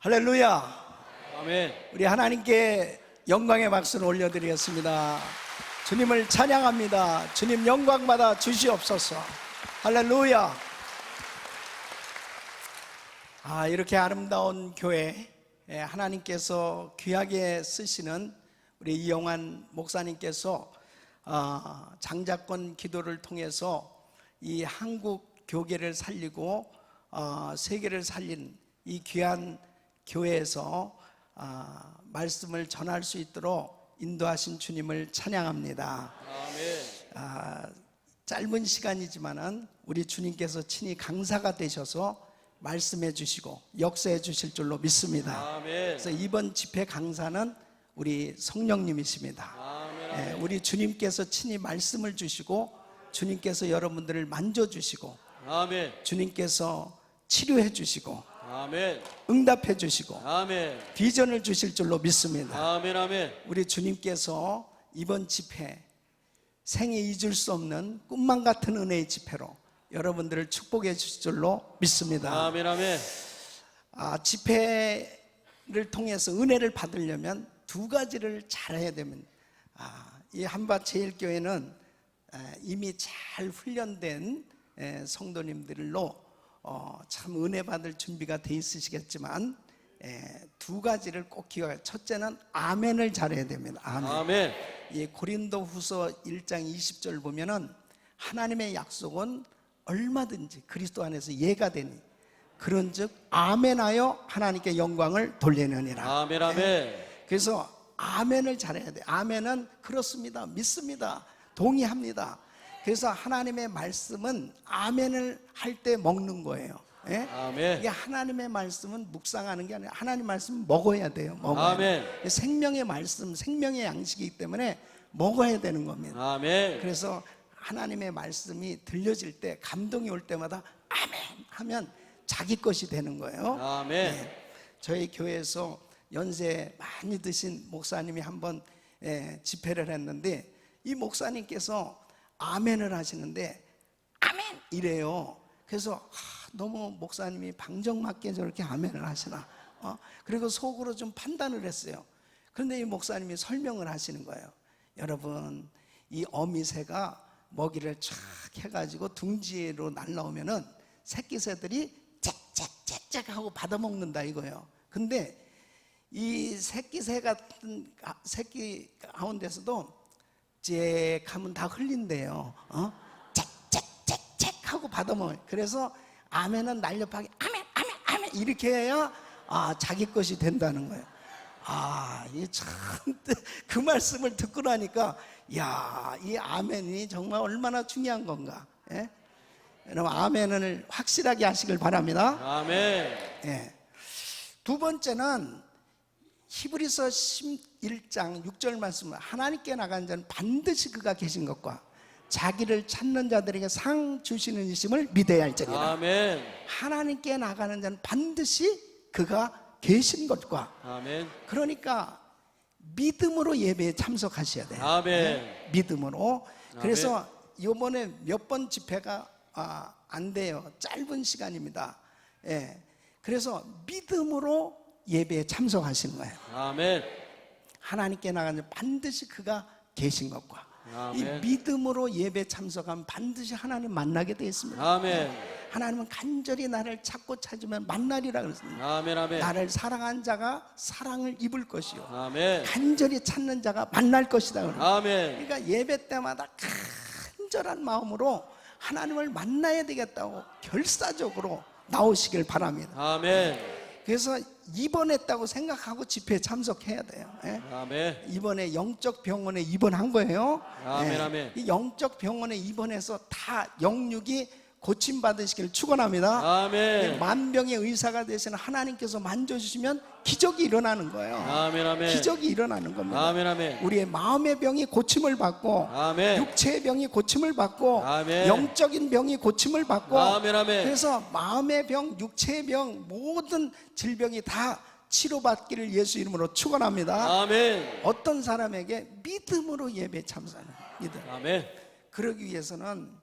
할렐루야. 아멘. 우리 하나님께 영광의 박수를 올려드리겠습니다. 주님을 찬양합니다. 주님 영광 받아 주시옵소서. 할렐루야. 이렇게 아름다운 교회, 하나님께서 귀하게 쓰시는 우리 이영환 목사님께서 장자권 기도를 통해서 이 한국 교계를 살리고 세계를 살린 이 귀한 교회에서 말씀을 전할 수 있도록 인도하신 주님을 찬양합니다. 아멘. 짧은 시간이지만은 우리 주님께서 친히 강사가 되셔서 말씀해 주시고 역사해 주실 줄로 믿습니다. 아멘. 그래서 이번 집회 강사는 우리 성령님이십니다. 아멘. 우리 주님께서 친히 말씀을 주시고 주님께서 여러분들을 만져주시고 아멘. 주님께서 치료해 주시고 아멘. 응답해 주시고 아멘. 비전을 주실 줄로 믿습니다. 아멘. 아멘. 우리 주님께서 이번 집회 생에 잊을 수 없는 꿈만 같은 은혜의 집회로 여러분들을 축복해 주실 줄로 믿습니다. 아멘. 아멘. 집회를 통해서 은혜를 받으려면 두 가지를 잘해야 됩니다. 이 한밭제일교회는 이미 잘 훈련된 성도님들로 참 은혜 받을 준비가 돼 있으시겠지만 두 가지를 꼭 기억해요. 첫째는 아멘을 잘해야 됩니다. 아멘. 아멘. 이 고린도후서 1장 20절 보면은 하나님의 약속은 얼마든지 그리스도 안에서 예가 되니 그런즉 아멘하여 하나님께 영광을 돌리느니라. 아멘. 아멘. 그래서 아멘을 잘해야 돼. 아멘은 그렇습니다, 믿습니다, 동의합니다. 그래서 하나님의 말씀은 아멘을 할 때 먹는 거예요. 아멘. 이게 하나님의 말씀은 묵상하는 게 아니라 하나님 말씀은 먹어야 돼요. 먹어야 아멘. 돼요. 생명의 말씀, 생명의 양식이기 때문에 먹어야 되는 겁니다. 아멘. 그래서 하나님의 말씀이 들려질 때 감동이 올 때마다 아멘 하면 자기 것이 되는 거예요. 아멘. 저희 교회에서 연세 많이 드신 목사님이 한번 집회를 했는데 이 목사님께서 아멘을 하시는데 아멘 이래요. 그래서 너무 목사님이 방정맞게 저렇게 아멘을 하시나 그리고 속으로 좀 판단을 했어요. 그런데 이 목사님이 설명을 하시는 거예요. 여러분, 이 어미새가 먹이를 쫙 해가지고 둥지로 날라오면은 새끼새들이 짹짹짹짹 하고 받아먹는다 이거예요. 근데 이 새끼새 같은 새끼 가운데서도 짹 하면 다 흘린대요. 짹짹짹짹 하고 받아먹어요. 그래서 아멘은 날렵하게 아멘 아멘 아멘 이렇게 해야 자기 것이 된다는 거예요. 이 참 그 말씀을 듣고 나니까 이 아멘이 정말 얼마나 중요한 건가. 여러분, 아멘을 확실하게 하시길 바랍니다. 아멘. 두 번째는 히브리서 11장 6절 말씀, 하나님께 나간 자는 반드시 그가 계신 것과 자기를 찾는 자들에게 상 주시는 이심을 믿어야 할지니라. 아멘. 하나님께 나가는 자는 반드시 그가 계신 것과, 아멘. 그러니까 믿음으로 예배에 참석하셔야 돼요. 아멘. 믿음으로. 그래서 이번에 몇 번 집회가 안 돼요. 짧은 시간입니다. 그래서 믿음으로 예배에 참석하시는 거예요. 아멘. 하나님께 나가는 반드시 그가 계신 것과 이 아멘. 믿음으로 예배 참석하면 반드시 하나님 만나게 되어 있습니다. 아멘. 하나님은 간절히 나를 찾고 찾으면 만나리라 그랬습니다. 아멘. 아멘. 나를 사랑한 자가 사랑을 입을 것이요 아멘. 간절히 찾는 자가 만날 것이다. 아멘. 그러니까 예배 때마다 간절한 마음으로 하나님을 만나야 되겠다고 결사적으로 나오시길 바랍니다. 아멘. 그래서 입원했다고 생각하고 집회에 참석해야 돼요. 아멘. 이번에 영적 병원에 입원한 거예요. 아멘. 아멘. 이 영적 병원에 입원해서 다 영육이 고침받으시기를 축원합니다. 아멘. 만병의 의사가 되시는 하나님께서 만져주시면 기적이 일어나는 거예요. 아멘. 아멘. 기적이 일어나는 겁니다. 아멘. 아멘. 우리의 마음의 병이 고침을 받고 아멘. 육체의 병이 고침을 받고 아멘. 영적인 병이 고침을 받고 아멘. 아멘. 그래서 마음의 병, 육체의 병, 모든 질병이 다 치료받기를 예수 이름으로 축원합니다. 아멘. 어떤 사람에게 믿음으로 예배에 참석하는 믿음. 아멘. 그러기 위해서는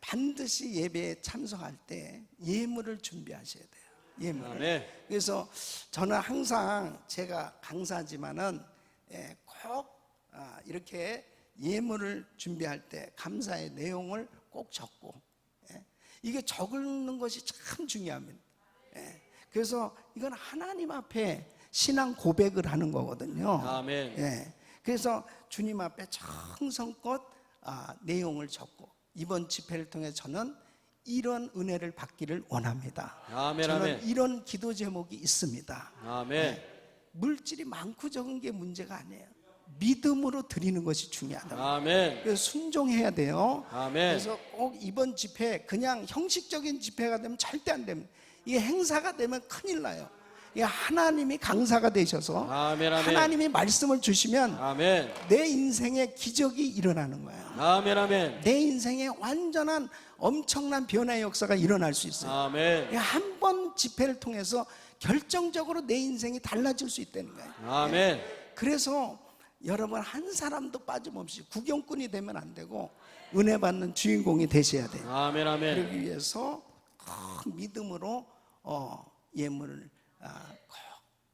반드시 예배에 참석할 때 예물을 준비하셔야 돼요. 예물을. 아멘. 그래서 저는 항상 제가 강사지만은 꼭 이렇게 예물을 준비할 때 감사의 내용을 꼭 적고, 이게 적는 것이 참 중요합니다. 그래서 이건 하나님 앞에 신앙 고백을 하는 거거든요. 아멘. 그래서 주님 앞에 정성껏 내용을 적고, 이번 집회를 통해 저는 이런 은혜를 받기를 원합니다. 아멘. 저는 아멘. 이런 기도 제목이 있습니다. 아멘. 물질이 많고 적은 게 문제가 아니에요. 믿음으로 드리는 것이 중요하다. 아멘. 그래서 순종해야 돼요. 아멘. 그래서 꼭 이번 집회 그냥 형식적인 집회가 되면 절대 안 됩니다. 이게 행사가 되면 큰일 나요. 이게 하나님이 강사가 되셔서 아멘. 아멘. 하나님이 말씀을 주시면 아멘. 내 인생에 기적이 일어나는 거예요. 아멘. 아멘. 내 인생에 완전한 엄청난 변화의 역사가 일어날 수 있어요. 아멘. 한 번 집회를 통해서 결정적으로 내 인생이 달라질 수 있다는 거예요. 아멘. 그래서 여러분 한 사람도 빠짐없이 구경꾼이 되면 안 되고 은혜 받는 주인공이 되셔야 돼요. 아멘. 아멘. 그러기 위해서 큰 믿음으로 예물을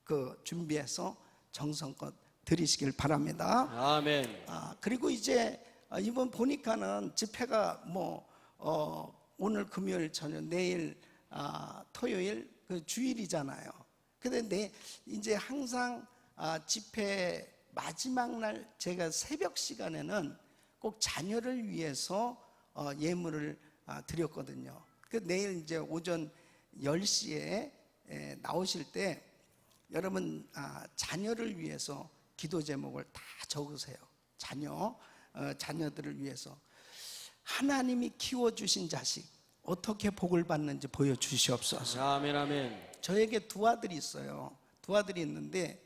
꼭 준비해서 정성껏 드리시길 바랍니다. 아멘. 그리고 이제 이번 보니까는 집회가 오늘 금요일 저녁, 내일 토요일 그 주일이잖아요. 근데 이제 항상 집회 마지막 날 제가 새벽 시간에는 꼭 자녀를 위해서 예물을 드렸거든요. 그 내일 이제 오전 10시에 나오실 때 여러분 자녀를 위해서 기도 제목을 다 적으세요. 자녀들을 위해서. 하나님이 키워주신 자식 어떻게 복을 받는지 보여주시옵소서. 아멘. 아멘. 저에게 두 아들이 있어요. 두 아들이 있는데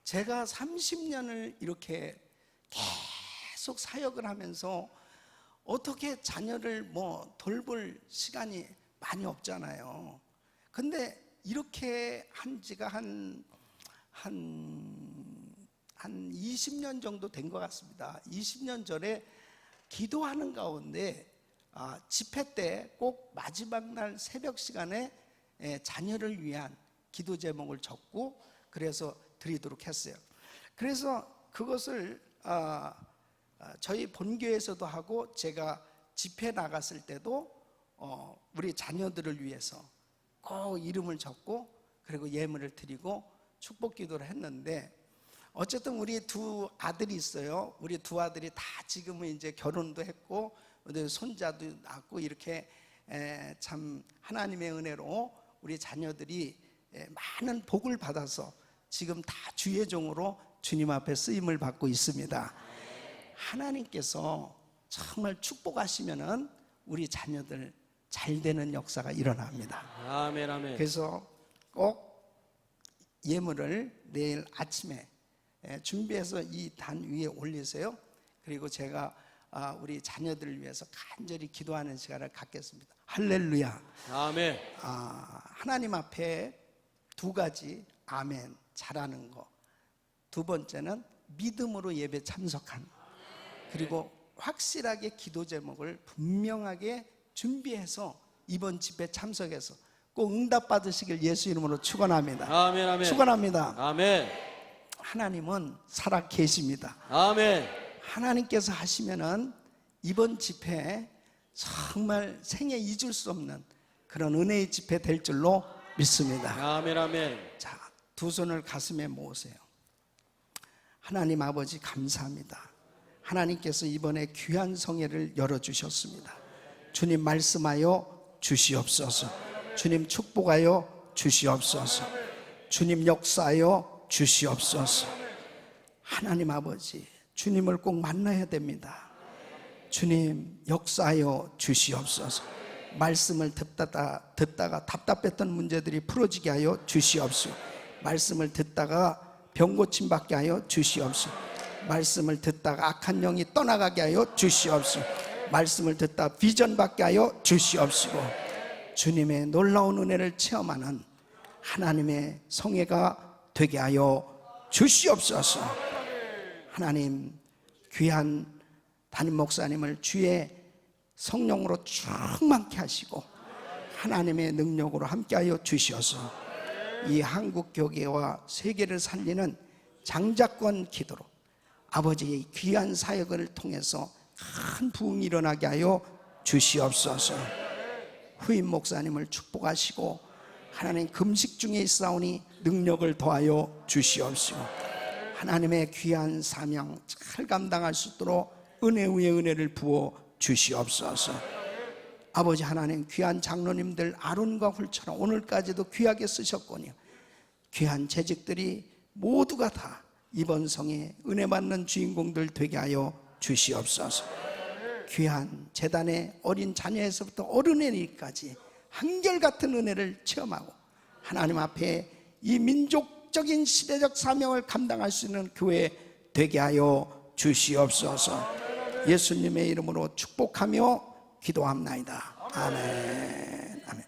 제가 30년을 이렇게 계속 사역을 하면서 어떻게 자녀를 돌볼 시간이 많이 없잖아요. 근데 이렇게 한 지가 한 20년 정도 된 것 같습니다. 20년 전에 기도하는 가운데 집회 때 꼭 마지막 날 새벽 시간에 자녀를 위한 기도 제목을 적고 그래서 드리도록 했어요. 그래서 그것을 저희 본교에서도 하고 제가 집회 나갔을 때도 우리 자녀들을 위해서 꼭 이름을 적고 그리고 예물을 드리고 축복 기도를 했는데 어쨌든 우리 두 아들이 있어요. 우리 두 아들이 다 지금은 이제 결혼도 했고 손자도 낳고 이렇게 참 하나님의 은혜로 우리 자녀들이 많은 복을 받아서 지금 다 주의 종으로 주님 앞에 쓰임을 받고 있습니다. 하나님께서 정말 축복하시면은 우리 자녀들 잘 되는 역사가 일어납니다. 아멘. 아멘. 그래서 꼭 예물을 내일 아침에 준비해서 이 단 위에 올리세요. 그리고 제가 우리 자녀들을 위해서 간절히 기도하는 시간을 갖겠습니다. 할렐루야. 아멘. 하나님 앞에 두 가지 아멘 잘하는 거. 두 번째는 믿음으로 예배 참석하는 거. 그리고 확실하게 기도 제목을 분명하게 준비해서 이번 집회 참석해서 꼭 응답 받으시길 예수 이름으로 축원합니다. 아멘. 아멘. 축원합니다. 아멘. 하나님은 살아 계십니다. 아멘. 하나님께서 하시면은 이번 집회 정말 생애 잊을 수 없는 그런 은혜의 집회 될 줄로 믿습니다. 아멘. 아멘. 자, 두 손을 가슴에 모으세요. 하나님 아버지 감사합니다. 하나님께서 이번에 귀한 성회를 열어주셨습니다. 주님 말씀하여 주시옵소서. 주님 축복하여 주시옵소서. 주님 역사하여 주시옵소서. 하나님 아버지 주님을 꼭 만나야 됩니다. 주님 역사하여 주시옵소서. 말씀을 듣다가 답답했던 문제들이 풀어지게 하여 주시옵소서. 말씀을 듣다가 병 고침 받게 하여 주시옵소서. 말씀을 듣다가 악한 영이 떠나가게 하여 주시옵소서. 말씀을 듣다 비전 받게 하여 주시옵시고 주님의 놀라운 은혜를 체험하는 하나님의 성회가 되게 하여 주시옵소서. 하나님 귀한 담임 목사님을 주의 성령으로 충만케 하시고 하나님의 능력으로 함께하여 주시어서 이 한국 교계와 세계를 살리는 장자권 기도로 아버지의 귀한 사역을 통해서 큰 부흥이 일어나게 하여 주시옵소서. 후임 목사님을 축복하시고 하나님 금식 중에 있사오니 능력을 더하여 주시옵시고 하나님의 귀한 사명 잘 감당할 수 있도록 은혜 위에 은혜를 부어 주시옵소서. 아버지 하나님 귀한 장로님들 아론과 훌처럼 오늘까지도 귀하게 쓰셨거니와 귀한 재직들이 모두가 다 이번 성에 은혜 받는 주인공들 되게 하여 주시옵소서. 귀한 재단의 어린 자녀에서부터 어른의 일까지 한결같은 은혜를 체험하고 하나님 앞에 이 민족적인 시대적 사명을 감당할 수 있는 교회 되게 하여 주시옵소서. 예수님의 이름으로 축복하며 기도합나이다. 아멘. 아멘.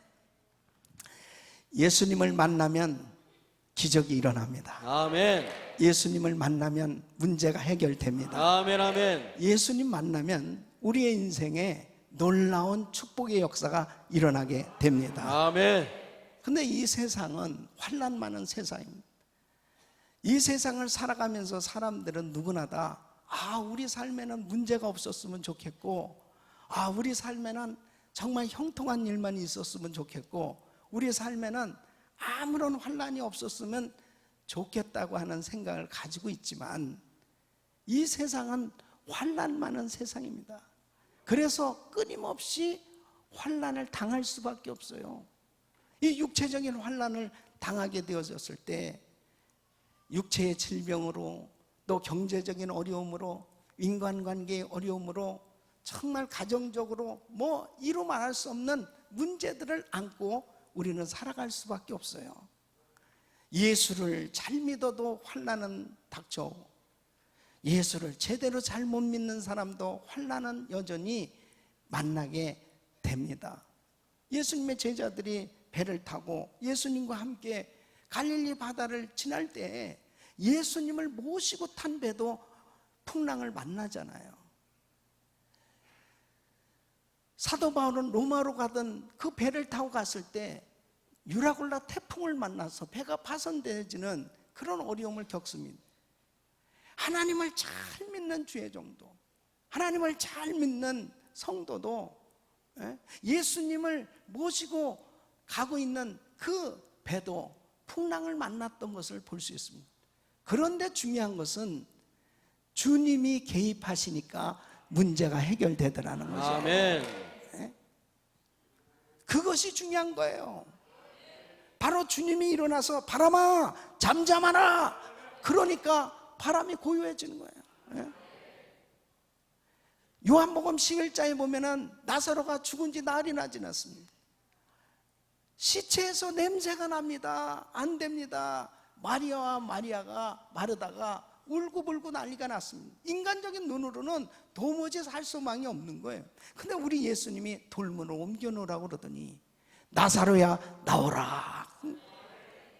예수님을 만나면 기적이 일어납니다. 아멘. 예수님을 만나면 문제가 해결됩니다. 아멘. 아멘. 예수님 만나면 우리의 인생에 놀라운 축복의 역사가 일어나게 됩니다. 아멘. 근데 이 세상은 환난 많은 세상입니다. 이 세상을 살아가면서 사람들은 누구나 다 우리 삶에는 문제가 없었으면 좋겠고 우리 삶에는 정말 형통한 일만 있었으면 좋겠고 우리 삶에는 아무런 환난이 없었으면 좋겠다고 하는 생각을 가지고 있지만 이 세상은 환난 많은 세상입니다. 그래서 끊임없이 환난을 당할 수밖에 없어요. 이 육체적인 환난을 당하게 되어졌을 때 육체의 질병으로 또 경제적인 어려움으로 인간관계의 어려움으로 정말 가정적으로 이루 말할 수 없는 문제들을 안고 우리는 살아갈 수밖에 없어요. 예수를 잘 믿어도 환난은 닥쳐오고 예수를 제대로 잘 못 믿는 사람도 환난은 여전히 만나게 됩니다. 예수님의 제자들이 배를 타고 예수님과 함께 갈릴리 바다를 지날 때 예수님을 모시고 탄 배도 풍랑을 만나잖아요. 사도 바울은 로마로 가던 그 배를 타고 갔을 때 유라굴라 태풍을 만나서 배가 파손되어지는 그런 어려움을 겪습니다. 하나님을 잘 믿는 주의 종도, 하나님을 잘 믿는 성도도 예수님을 모시고 가고 있는 그 배도 풍랑을 만났던 것을 볼 수 있습니다. 그런데 중요한 것은 주님이 개입하시니까 문제가 해결되더라는 거죠. 아멘. 그것이 중요한 거예요. 바로 주님이 일어나서 바람아 잠잠하라 그러니까 바람이 고요해지는 거예요. 요한복음 11장에 보면은 나사로가 죽은 지 날이 나 지났습니다. 시체에서 냄새가 납니다. 안 됩니다. 마리아와 마리아가 마르다가 울고불고 난리가 났습니다. 인간적인 눈으로는 도무지 살 소망이 없는 거예요. 근데 우리 예수님이 돌문을 옮겨 놓으라고 그러더니 나사로야 나오라.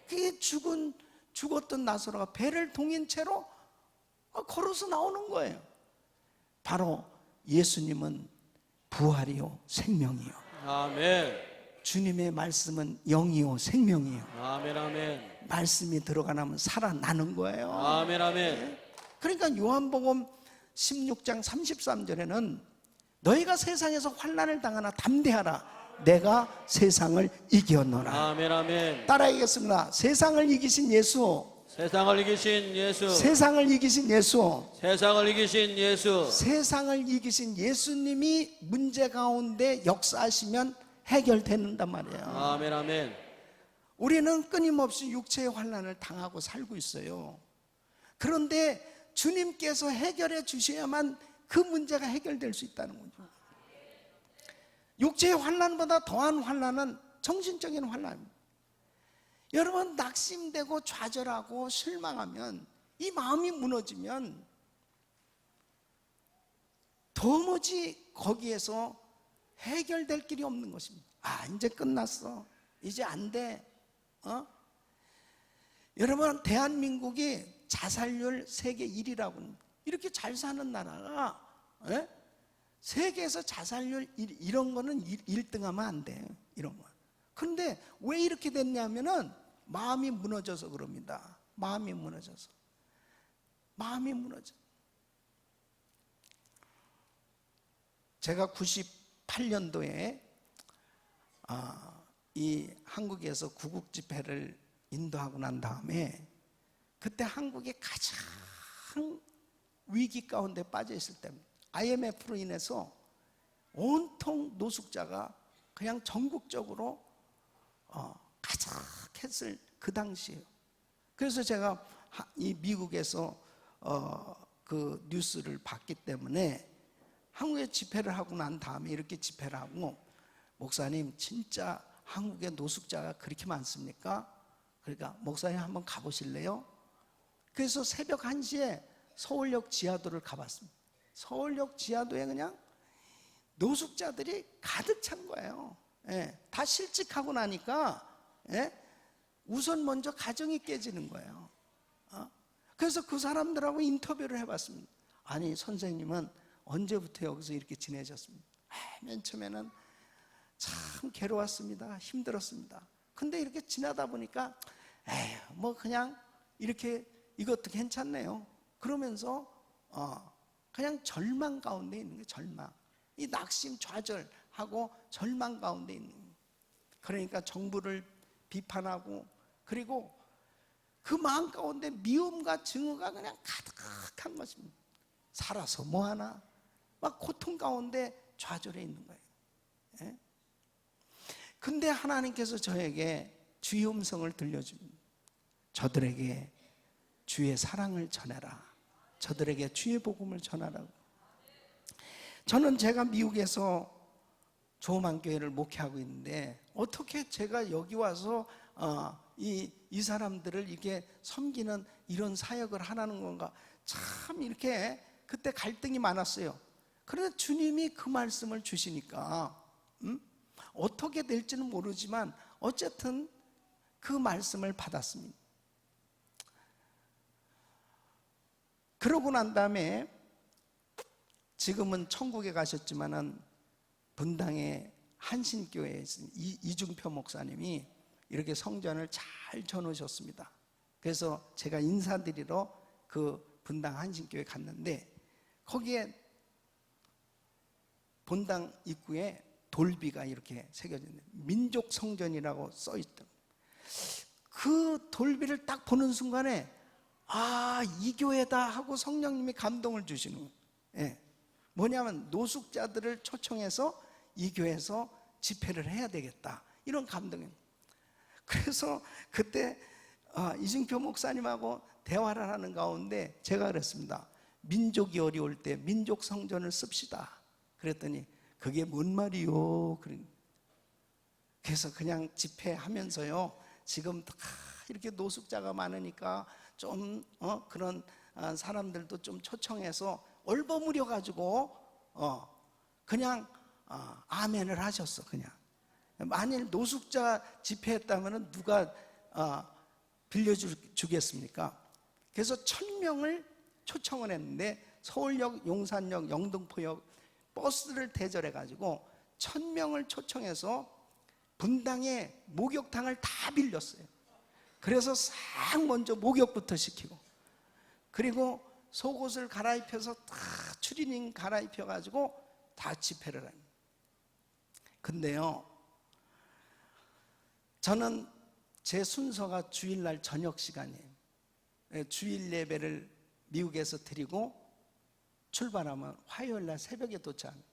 그게 죽었던 나사로가 배를 동인 채로 걸어서 나오는 거예요. 바로 예수님은 부활이요 생명이요. 아멘. 주님의 말씀은 영이요 생명이요. 아멘. 아멘. 말씀이 들어가면 살아나는 거예요. 아멘. 아멘. 그러니까 요한복음 16장 33절에는 너희가 세상에서 환난을 당하나 담대하라 내가 세상을 이겼노라. 아멘. 아멘. 따라하겠습니다. 세상을 이기신 예수. 세상을 이기신 예수. 세상을 이기신 예수. 세상을 이기신 예수. 세상을 이기신 예수님이 문제 가운데 역사하시면 해결된단 말이에요. 아멘. 아멘. 우리는 끊임없이 육체의 환난을 당하고 살고 있어요. 그런데 주님께서 해결해 주셔야만 그 문제가 해결될 수 있다는 거죠. 육체의 환난보다 더한 환난은 정신적인 환난입니다. 여러분 낙심되고 좌절하고 실망하면 이 마음이 무너지면 도무지 거기에서 해결될 길이 없는 것입니다. 이제 끝났어. 이제 안 돼. 여러분 대한민국이 자살률 세계 1위라고 이렇게 잘 사는 나라가 세계에서 자살률 이런 거는 1등하면 안 돼요. 이런 거. 그런데 왜 이렇게 됐냐면은 마음이 무너져서 그럽니다. 마음이 무너져서. 마음이 무너져. 제가 98년도에 이 한국에서 구국 집회를 인도하고 난 다음에 그때 한국이 가장 위기 가운데 빠져 있을 때입니다. IMF로 인해서 온통 노숙자가 그냥 전국적으로 가득했을 그 당시에요. 그래서 제가 이 미국에서 그 뉴스를 봤기 때문에 한국에 집회를 하고 난 다음에 이렇게 집회를 하고, 목사님 진짜 한국에 노숙자가 그렇게 많습니까? 그러니까 목사님 한번 가보실래요? 그래서 새벽 1시에 서울역 지하도를 가봤습니다. 서울역 지하도에 그냥 노숙자들이 가득 찬 거예요. 예, 다 실직하고 나니까 우선 먼저 가정이 깨지는 거예요. 그래서 그 사람들하고 인터뷰를 해봤습니다. 아니 선생님은 언제부터 여기서 이렇게 지내셨습니까? 맨 처음에는 참 괴로웠습니다. 힘들었습니다. 근데 이렇게 지나다 보니까 뭐 그냥 이렇게 이것도 괜찮네요. 그러면서 그냥 절망 가운데 있는 거예요. 절망. 이 낙심 좌절하고 절망 가운데 있는 거예요. 그러니까 정부를 비판하고, 그리고 그 마음 가운데 미움과 증오가 그냥 가득한 것입니다. 살아서 뭐하나 막 고통 가운데 좌절해 있는 거예요. 예? 근데 하나님께서 저에게 주의 음성을 들려줍니다. 저들에게 주의 사랑을 전해라. 저들에게 주의 복음을 전하라고. 저는 제가 미국에서 조만교회를 목회하고 있는데 어떻게 제가 여기 와서 이 사람들을 이렇게 섬기는 이런 사역을 하라는 건가, 참 이렇게 그때 갈등이 많았어요. 그런데 주님이 그 말씀을 주시니까 어떻게 될지는 모르지만 어쨌든 그 말씀을 받았습니다. 그러고 난 다음에 지금은 천국에 가셨지만은 분당의 한신교회에 있는 이중표 목사님이 이렇게 성전을 잘 전으셨습니다. 그래서 제가 인사드리러 그 분당 한신교회 갔는데 거기에 본당 입구에 돌비가 이렇게 새겨져 있는 민족 성전이라고 써 있던, 그 돌비를 딱 보는 순간에 이 교회다 하고 성령님이 감동을 주시는 거예요. 예. 뭐냐면 노숙자들을 초청해서 이 교회에서 집회를 해야 되겠다, 이런 감동이에요. 그래서 그때 이승표 목사님하고 대화를 하는 가운데 제가 그랬습니다. 민족이 어려울 때 민족 성전을 씁시다. 그랬더니 그게 뭔 말이요? 그래서 그냥 집회하면서요, 지금 다 이렇게 노숙자가 많으니까 좀 그런 사람들도 좀 초청해서 얼버무려 가지고 그냥 아멘을 하셨어. 그냥 만일 노숙자 집회했다면 누가 빌려주겠습니까? 그래서 1000명을 초청을 했는데 서울역, 용산역, 영등포역 버스를 대절해 가지고 1000명을 초청해서 분당에 목욕탕을 다 빌렸어요. 그래서 싹 먼저 목욕부터 시키고, 그리고 속옷을 갈아입혀서 다 추리닝 갈아입혀 가지고 다 집회를 합니다. 근데요, 저는 제 순서가 주일날 저녁 시간이에요. 주일 예배를 미국에서 드리고 출발하면 화요일날 새벽에 도착합니다.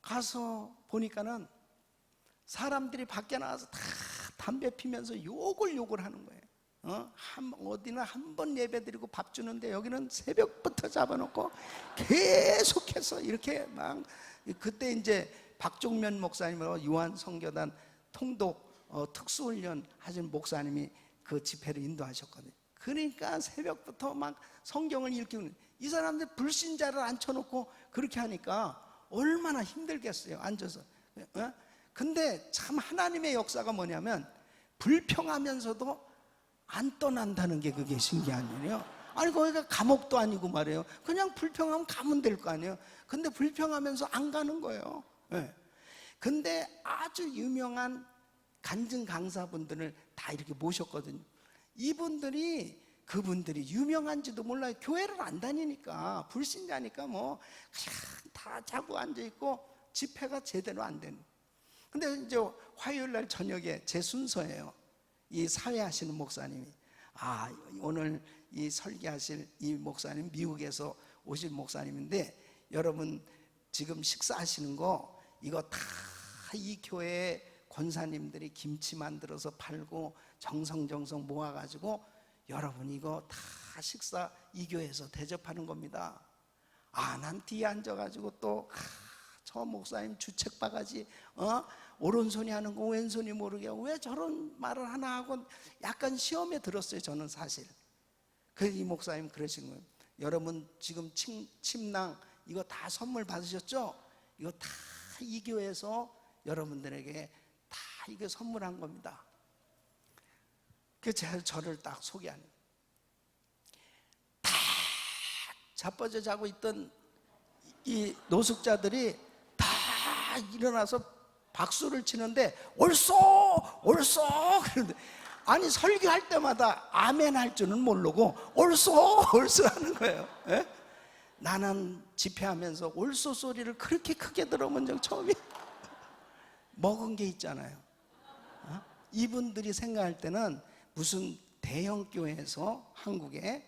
가서 보니까는 사람들이 밖에 나와서 다 담배 피면서 욕을 하는 거예요. 어디는 한 번 예배 드리고 밥 주는데 여기는 새벽부터 잡아놓고 계속해서 이렇게 막. 그때 이제 박종면 목사님하고 유한 성교단 통독 특수훈련 하신 목사님이 그 집회를 인도하셨거든요. 그러니까 새벽부터 막 성경을 읽기는, 이 사람들 불신자를 앉혀놓고 그렇게 하니까 얼마나 힘들겠어요, 앉아서. 근데 참 하나님의 역사가 뭐냐면 불평하면서도 안 떠난다는 게 그게 신기한 일이에요. 아니 거기가 감옥도 아니고 말이에요. 그냥 불평하면 가면 될 거 아니에요. 근데 불평하면서 안 가는 거예요. 근데 아주 유명한 간증 강사분들을 다 이렇게 모셨거든요. 이분들이 그분들이 유명한지도 몰라요. 교회를 안 다니니까, 불신자니까 뭐 그냥 다 자고 앉아 있고 집회가 제대로 안 되는. 근데 이제 화요일 날 저녁에 제 순서예요. 이 사회하시는 목사님이, 오늘 이 설교하실 이 목사님 미국에서 오실 목사님인데, 여러분 지금 식사하시는 거 이거 다 이 교회 권사님들이 김치 만들어서 팔고 정성정성 모아가지고 여러분 이거 다 식사 이 교회에서 대접하는 겁니다. 난 뒤에 앉아가지고 또 저 목사님 주책바가지, 오른손이 하는 거 왼손이 모르게 왜 저런 말을 하나 하고 약간 시험에 들었어요. 저는 사실. 그래서 이 목사님 그러신 거예요. 여러분 지금 침낭 이거 다 선물 받으셨죠? 이거 다 이 교회에서 여러분들에게 다 이거 선물한 겁니다. 그래서 제가 저를 딱 소개하는, 다 자빠져 자고 있던 이 노숙자들이 다 일어나서 박수를 치는데 옳소 옳소 그러는데, 아니 설교할 때마다 아멘 할 줄은 모르고 옳소 옳소 하는 거예요. 예? 나는 집회하면서 옳소 소리를 그렇게 크게 들어본 적 처음이에요. 먹은 게 있잖아요. 이분들이 생각할 때는 무슨 대형 교회에서, 한국에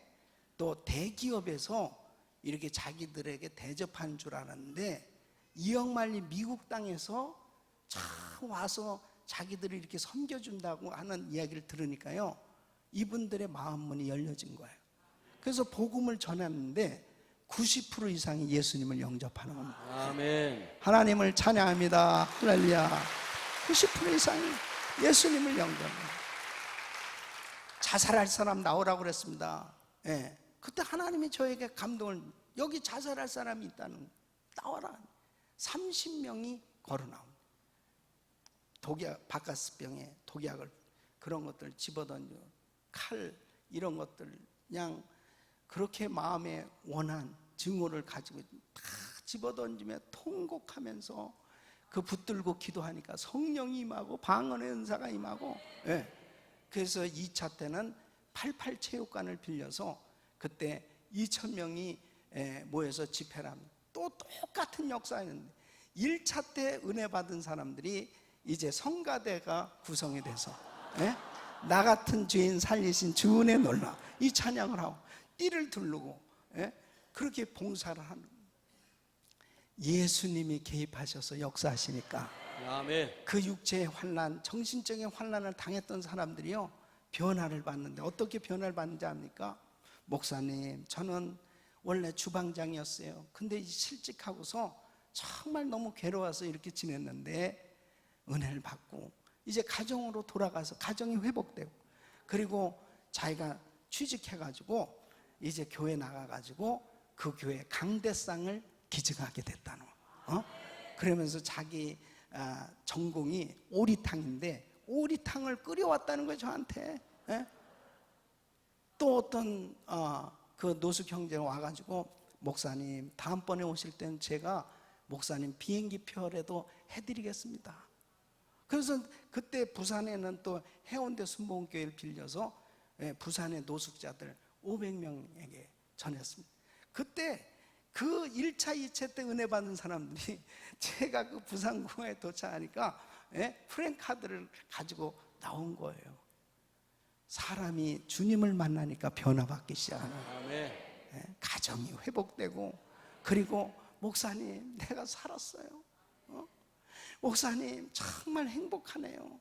또 대기업에서 이렇게 자기들에게 대접하는 줄 알았는데, 이억만리 미국 땅에서 참 와서 자기들을 이렇게 섬겨준다고 하는 이야기를 들으니까요, 이분들의 마음문이 열려진 거예요. 그래서 복음을 전했는데 90% 이상이 예수님을 영접하는 겁니다. 아멘. 하나님을 찬양합니다. 할렐루야. 90% 이상이 예수님을 영접합니다. 자살할 사람 나오라고 그랬습니다. 예. 그때 하나님이 저에게 감동을, 여기 자살할 사람이 있다는, 나와라. 30명이 걸어 나옵니다. 독약, 바카스병에 독약을, 그런 것들 집어던져, 칼 이런 것들, 그냥 그렇게 마음에 원한 증오를 가지고 다 집어던지며 통곡하면서 그 붙들고 기도하니까 성령이 임하고 방언의 은사가 임하고, 예. 그래서 2차 때는 88 체육관을 빌려서 그때 2,000명이 모여서 집회를 합니다. 또 똑같은 역사였는데 1차 때 은혜 받은 사람들이 이제 성가대가 구성이 돼서, 예? 나 같은 죄인 살리신 주 은혜 놀라 이 찬양을 하고 띠를 두르고, 예? 그렇게 봉사를 하는, 예수님이 개입하셔서 역사하시니까 아멘. 그 육체의 환난, 정신적인 환난을 당했던 사람들이요 변화를 받는데, 어떻게 변화를 받는지 압니까? 목사님, 저는 원래 주방장이었어요. 근데 실직하고서 정말 너무 괴로워서 이렇게 지냈는데 은혜를 받고 이제 가정으로 돌아가서 가정이 회복되고, 그리고 자기가 취직해가지고 이제 교회 나가가지고 그 교회 강대상을 기증하게 됐다는 거. 그러면서 자기 전공이 오리탕인데 오리탕을 끓여왔다는 거예요, 저한테. 예? 또 어떤 그 노숙 형제가 와가지고, 목사님 다음번에 오실 때는 제가 목사님 비행기표라도 해드리겠습니다. 그래서 그때 부산에는 또 해운대 순복음교회를 빌려서 부산의 노숙자들 500명에게 전했습니다. 그때 그 1차, 2차 때 은혜 받은 사람들이 제가 그 부산공항에 도착하니까 프랜카드를 가지고 나온 거예요. 사람이 주님을 만나니까 변화받기 시작하는 거예요. 아멘. 가정이 회복되고, 그리고 목사님 내가 살았어요. 목사님 정말 행복하네요.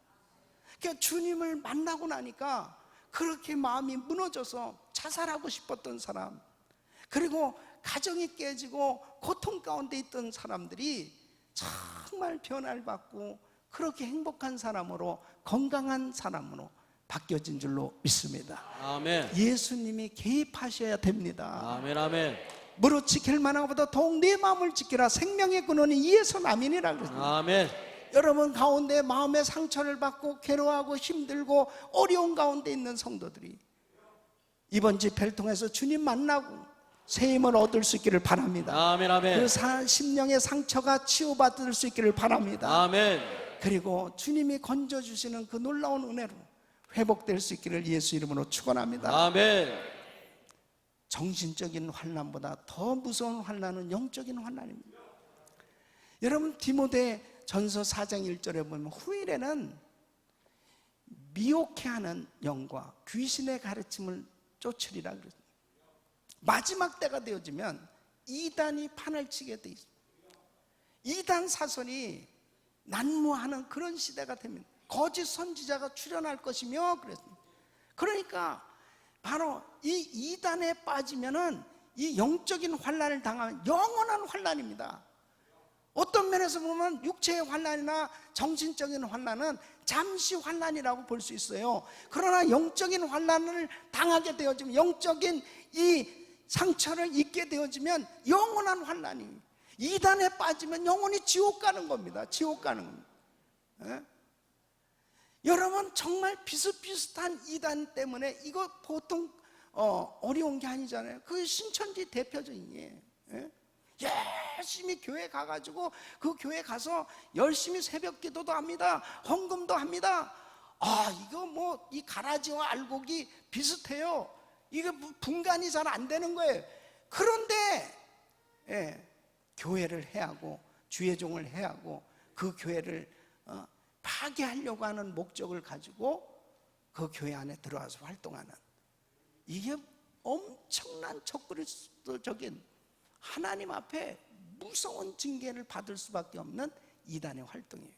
그러니까 주님을 만나고 나니까 그렇게 마음이 무너져서 자살하고 싶었던 사람, 그리고 가정이 깨지고 고통 가운데 있던 사람들이 정말 변화를 받고 그렇게 행복한 사람으로, 건강한 사람으로 바뀌어진 줄로 믿습니다. 아멘. 예수님이 개입하셔야 됩니다. 아멘. 아멘. 무릇 지킬 만한 것보다 더욱 내 마음을 지키라. 생명의 근원이 이에서 남이니라 그랬습니다. 아멘. 여러분 가운데 마음의 상처를 받고 괴로워하고 힘들고 어려운 가운데 있는 성도들이 이번 집회를 통해서 주님 만나고 새 힘을 얻을 수 있기를 바랍니다. 아멘. 아멘. 그 심령의 상처가 치유받을 수 있기를 바랍니다. 아멘. 그리고 주님이 건져주시는 그 놀라운 은혜로 회복될 수 있기를 예수 이름으로 축원합니다. 아멘. 정신적인 환난보다 더 무서운 환난은 영적인 환난입니다. 여러분 디모데 전서 4장 1절에 보면 후일에는 미혹해하는 영과 귀신의 가르침을 쫓으리라 그랬습니다. 마지막 때가 되어지면 이단이 판을 치게 돼 있습니다. 이단 사설이 난무하는 그런 시대가 됩니다. 거짓 선지자가 출현할 것이며 그랬습니다. 그러니까 바로 이 이단에 빠지면은 이 영적인 환난을 당하면 영원한 환난입니다. 어떤 면에서 보면 육체의 환난이나 정신적인 환난은 잠시 환난이라고 볼 수 있어요. 그러나 영적인 환난을 당하게 되어지면, 영적인 이 상처를 입게 되어지면 영원한 환난이, 이단에 빠지면 영원히 지옥 가는 겁니다. 지옥 가는 겁니다. 예? 여러분 정말 비슷비슷한 이단 때문에 이거 보통 어려운 게 아니잖아요. 그게 신천지 대표적인 예요. 예? 열심히 교회 가가지고 그 교회 가서 열심히 새벽 기도도 합니다. 헌금도 합니다. 이거 뭐 이 가라지와 알곡이 비슷해요. 이게 분간이 잘 안 되는 거예요. 그런데 교회를 해하고 주의 종을 해하고 그 교회를 파괴하려고 하는 목적을 가지고 그 교회 안에 들어와서 활동하는, 이게 엄청난 적그리스도적인 하나님 앞에 무서운 징계를 받을 수밖에 없는 이단의 활동이에요.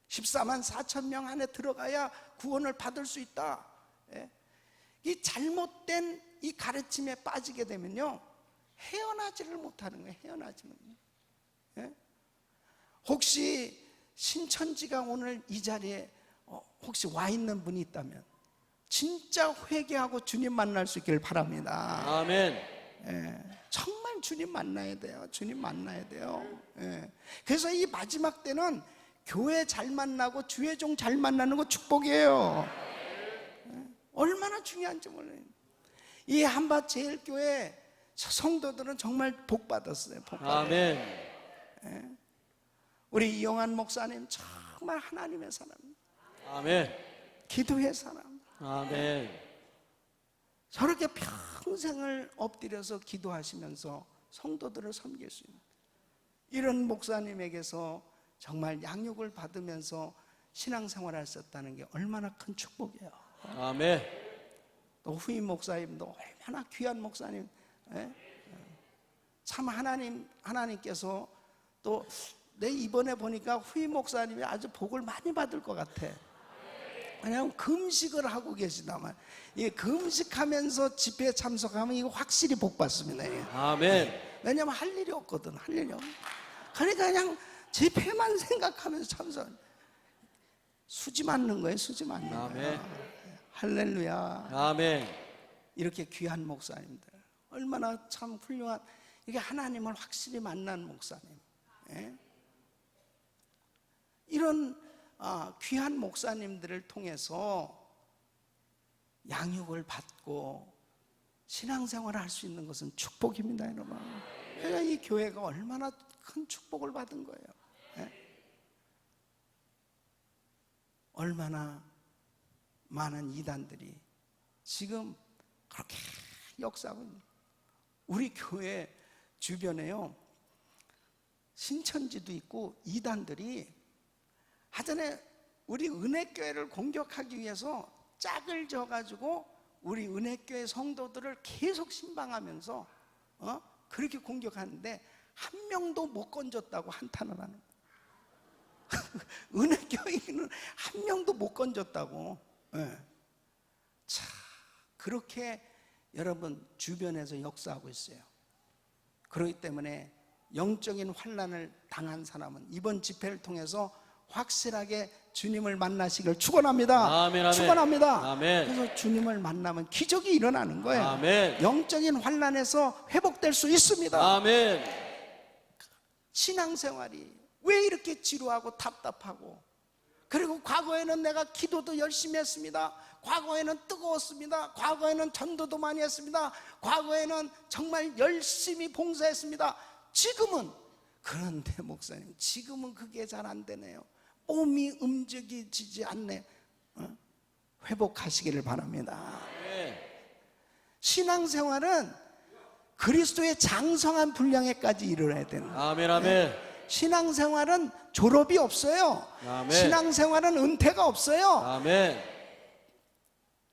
14만 4천 명 안에 들어가야 구원을 받을 수 있다. 이 잘못된 이 가르침에 빠지게 되면요 헤어나지를 못하는 거예요. 헤어나지는. 혹시 신천지가 오늘 이 자리에 혹시 와 있는 분이 있다면 진짜 회개하고 주님 만날 수 있기를 바랍니다. 아멘. 정말 주님 만나야 돼요. 주님 만나야 돼요. 그래서 이 마지막 때는 교회 잘 만나고 주의 종 잘 만나는 거 축복이에요. 얼마나 중요한지 몰라요. 이 한밭제일교회 성도들은 정말 복 받았어요. 복 받았어요. 아멘. 우리 이영환 목사님 정말 하나님의 사람, 아멘. 기도의 사람. 아멘. 저렇게 평생을 엎드려서 기도하시면서 성도들을 섬길 수 있는 이런 목사님에게서 정말 양육을 받으면서 신앙생활을 하셨다는 게 얼마나 큰 축복이에요. 아멘. 또 후임 목사님도 얼마나 귀한 목사님. 참 하나님께서 또 내 이번에 보니까 후임 목사님이 아주 복을 많이 받을 것 같아. 왜냐하면 금식을 하고 계시다만, 이 금식하면서 집회에 참석하면 이거 확실히 복 받습니다. 아멘. 왜냐하면 할 일이 없거든. 할 일이 없. 그러니까 그냥 집회만 생각하면서 참석. 수지 맞는 거예요. 수지 맞는 거예요. 할렐루야. 아멘. 이렇게 귀한 목사님들 얼마나 참 훌륭한, 이게 하나님을 확실히 만난 목사님. 이런 귀한 목사님들을 통해서 양육을 받고 신앙생활을 할 수 있는 것은 축복입니다, 여러분. 그러니까 이 교회가 얼마나 큰 축복을 받은 거예요. 얼마나 많은 이단들이 지금 그렇게 역사하고 있는, 우리 교회 주변에요 신천지도 있고 이단들이 하전에 우리 은혜교회를 공격하기 위해서 짝을 져가지고 우리 은혜교회 성도들을 계속 신방하면서 그렇게 공격하는데 한 명도 못 건졌다고 한탄을 하는 거예요. 은혜교회는 한 명도 못 건졌다고. 자, 그렇게 여러분 주변에서 역사하고 있어요. 그렇기 때문에 영적인 환난을 당한 사람은 이번 집회를 통해서 확실하게 주님을 만나시길 축원합니다. 아멘, 아멘. 축원합니다. 아멘. 그래서 주님을 만나면 기적이 일어나는 거예요. 아멘. 영적인 환난에서 회복될 수 있습니다. 아멘. 신앙생활이 왜 이렇게 지루하고 답답하고, 그리고 과거에는 내가 기도도 열심히 했습니다. 과거에는 뜨거웠습니다. 과거에는 전도도 많이 했습니다. 과거에는 정말 열심히 봉사했습니다. 지금은 그런데 목사님, 지금은 그게 잘 안 되네요. 몸이 움직이지 않네. 회복하시기를 바랍니다. 아멘. 신앙생활은 그리스도의 장성한 분량에까지 이르러야 되는 거예요. 아멘. 아멘. 신앙생활은 졸업이 없어요. 아멘. 신앙생활은 은퇴가 없어요. 아멘.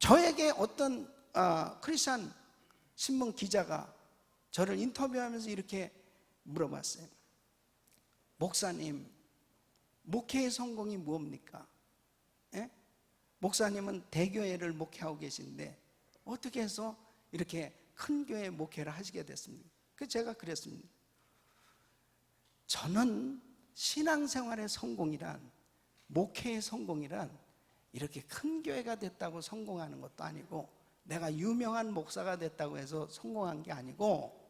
저에게 어떤 크리스찬 신문 기자가 저를 인터뷰하면서 이렇게 물어봤어요. 목사님, 목회의 성공이 뭡니까? 예? 목사님은 대교회를 목회하고 계신데 어떻게 해서 이렇게 큰 교회 목회를 하시게 됐습니까? 그래서 제가 그랬습니다. 저는 신앙생활의 성공이란, 목회의 성공이란 이렇게 큰 교회가 됐다고 성공하는 것도 아니고, 내가 유명한 목사가 됐다고 해서 성공한 게 아니고,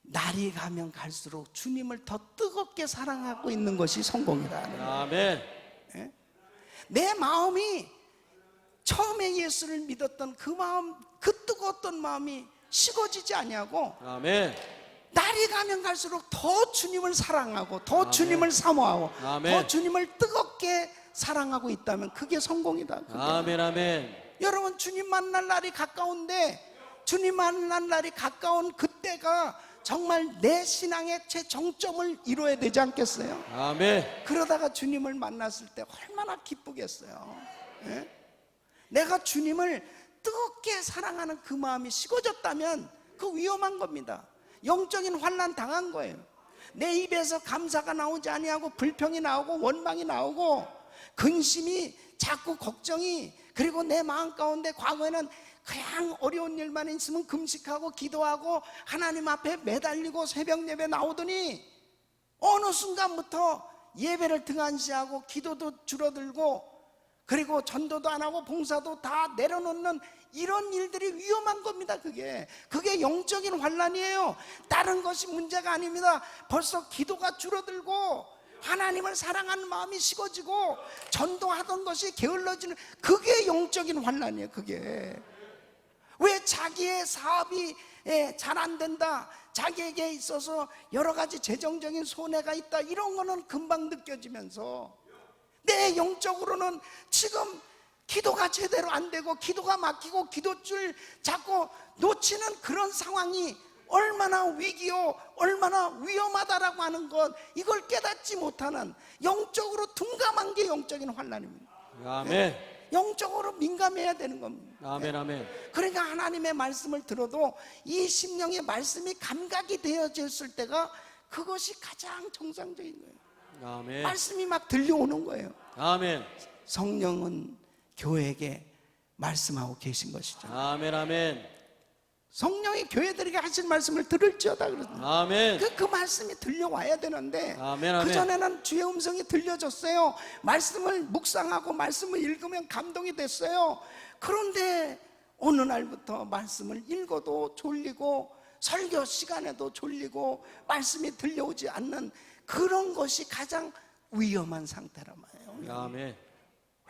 날이 가면 갈수록 주님을 더 뜨겁게 사랑하고 있는 것이 성공이라는 거예요. 아멘. 예? 내 마음이 처음에 예수를 믿었던 그 마음, 그 뜨거웠던 마음이 식어지지 아니하고, 아멘. 날이 가면 갈수록 더 주님을 사랑하고, 더 아멘. 주님을 사모하고, 아멘. 더 주님을 뜨겁게 사랑하고 있다면 그게 성공이다. 그게. 아멘. 아멘. 여러분, 주님 만날 날이 가까운데, 주님 만날 날이 가까운 그때가 정말 내 신앙의 최정점을 이루어야 되지 않겠어요? 아멘. 그러다가 주님을 만났을 때 얼마나 기쁘겠어요. 예? 내가 주님을 뜨겁게 사랑하는 그 마음이 식어졌다면 그 위험한 겁니다. 영적인 환난 당한 거예요. 내 입에서 감사가 나오지 아니하고 불평이 나오고 원망이 나오고 근심이, 자꾸 걱정이, 그리고 내 마음 가운데 과거에는 그냥 어려운 일만 있으면 금식하고 기도하고 하나님 앞에 매달리고 새벽 예배 나오더니 어느 순간부터 예배를 등한시하고 기도도 줄어들고, 그리고 전도도 안 하고 봉사도 다 내려놓는 이런 일들이 위험한 겁니다. 그게 영적인 환난이에요. 다른 것이 문제가 아닙니다. 벌써 기도가 줄어들고 하나님을 사랑하는 마음이 식어지고 전도하던 것이 게을러지는, 그게 영적인 환난이에요. 그게 왜 자기의 사업이 잘 안 된다, 자기에게 있어서 여러 가지 재정적인 손해가 있다, 이런 거는 금방 느껴지면서 내 영적으로는 지금 기도가 제대로 안 되고 기도가 막히고 기도줄 자꾸 놓치는 그런 상황이 얼마나 위기요, 얼마나 위험하다라고 하는 것, 이걸 깨닫지 못하는, 영적으로 둔감한 게 영적인 환난입니다. 아멘. 영적으로 민감해야 되는 겁니다. 아멘. 아멘. 그러니까 하나님의 말씀을 들어도 이 심령의 말씀이 감각이 되어졌을 때가 그것이 가장 정상적인 거예요. 아멘. 말씀이 막 들려오는 거예요. 아멘. 성령은 교회에게 말씀하고 계신 것이죠. 아멘. 아멘. 성령이 교회들에게 하신 말씀을 들을지어다 그러잖아요. 아멘. 그 말씀이 들려와야 되는데, 아멘, 아멘. 그전에는 주의 음성이 들려졌어요. 말씀을 묵상하고 말씀을 읽으면 감동이 됐어요. 그런데 어느 날부터 말씀을 읽어도 졸리고 설교 시간에도 졸리고 말씀이 들려오지 않는 그런 것이 가장 위험한 상태란 말이에요. 아멘.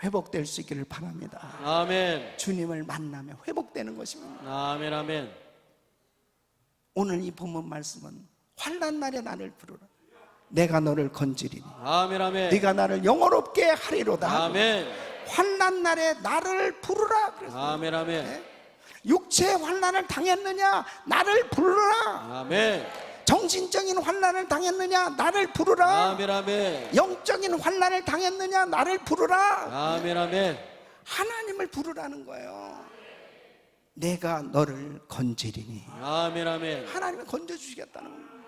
회복될 수 있기를 바랍니다. 아멘. 주님을 만나면 회복되는 것입니다. 아멘. 아멘. 오늘 이 본문 말씀은 환난 날에 나를 부르라, 내가 너를 건지리니 아멘. 아멘. 네가 나를 영원롭게 하리로다 하고, 아멘. 환난 날에 나를 부르라 그랬어요. 아멘. 아멘. 네? 육체의 환난을 당했느냐, 나를 부르라. 아멘. 정신적인 환난을 당했느냐, 나를 부르라. 아멘. 아멘. 영적인 환난을 당했느냐, 나를 부르라. 아멘. 아멘. 하나님을 부르라는 거예요. 내가 너를 건지리니, 아멘. 아멘. 하나님이 건져주시겠다는 거예요.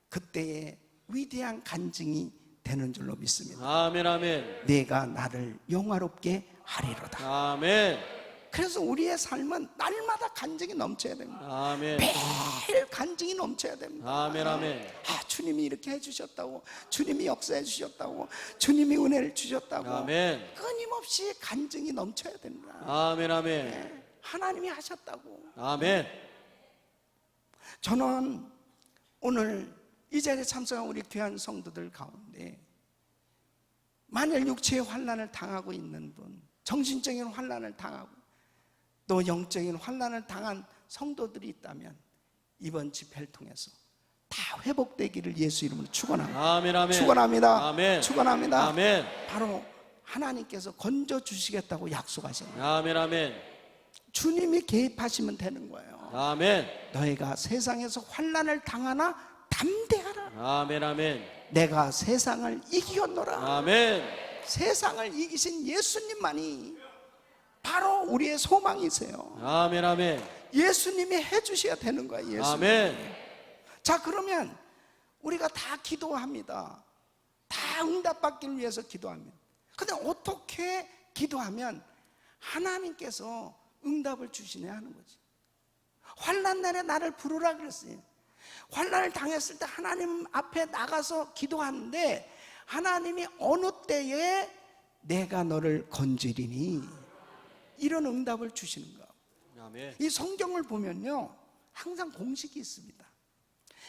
그때에 위대한 간증이 되는 줄로 믿습니다. 아멘. 아멘. 내가 나를 영화롭게 하리로다. 아멘. 그래서 우리의 삶은 날마다 간증이 넘쳐야 됩니다. 아멘. 매일 간증이 넘쳐야 됩니다. 아멘. 아멘. 주님이 이렇게 해주셨다고, 주님이 역사해 주셨다고, 주님이 은혜를 주셨다고, 아멘. 끊임없이 간증이 넘쳐야 됩니다. 아멘. 아멘. 네, 하나님이 하셨다고. 아멘. 저는 오늘 이 자리에 참석한 우리 귀한 성도들 가운데 만일 육체의 환난을 당하고 있는 분, 정신적인 환난을 당하고 또 영적인 환난을 당한 성도들이 있다면 이번 집회를 통해서 다 다 회복되기를 예수 이름으로 축원합니다. 아멘, 아멘. 축원합니다. 아멘. 축원합니다. 아멘. 바로 하나님께서 건져 주시겠다고 약속하신 거예요. 아멘, 아멘. 주님이 개입하시면 되는 거예요. 아멘. 너희가 세상에서 환난을 당하나 담대하라. 아멘, 아멘. 내가 세상을 이기었노라. 아멘. 세상을 이기신 예수님만이 바로 우리의 소망이세요. 아멘, 아멘. 예수님이 해주셔야 되는 거예요. 예수님. 아멘. 자, 그러면 우리가 다 기도합니다. 다 응답받기를 위해서 기도합니다. 근데 어떻게 기도하면 하나님께서 응답을 주시냐 하는 거지. 환난 날에 나를 부르라 그랬어요. 환난을 당했을 때 하나님 앞에 나가서 기도하는데 하나님이 어느 때에 내가 너를 건지리니 이런 응답을 주시는 거예요. 아멘. 이 성경을 보면요 항상 공식이 있습니다.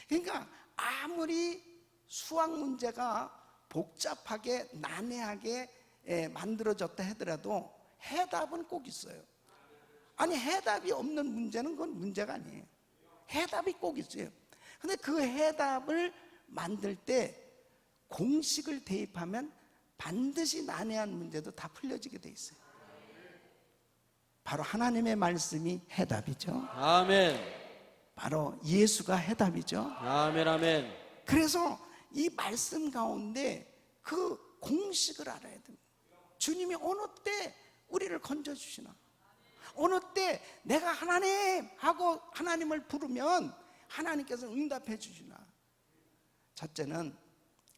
그러니까 아무리 수학 문제가 복잡하게 난해하게 만들어졌다 하더라도 해답은 꼭 있어요. 아니 해답이 없는 문제는 그건 문제가 아니에요. 해답이 꼭 있어요. 근데 그 해답을 만들 때 공식을 대입하면 반드시 난해한 문제도 다 풀려지게 돼 있어요. 바로 하나님의 말씀이 해답이죠. 아멘. 바로 예수가 해답이죠. 아멘, 아멘. 그래서 이 말씀 가운데 그 공식을 알아야 됩니다. 주님이 어느 때 우리를 건져주시나, 어느 때 내가 하나님 하고 하나님을 부르면 하나님께서 응답해 주시나. 첫째는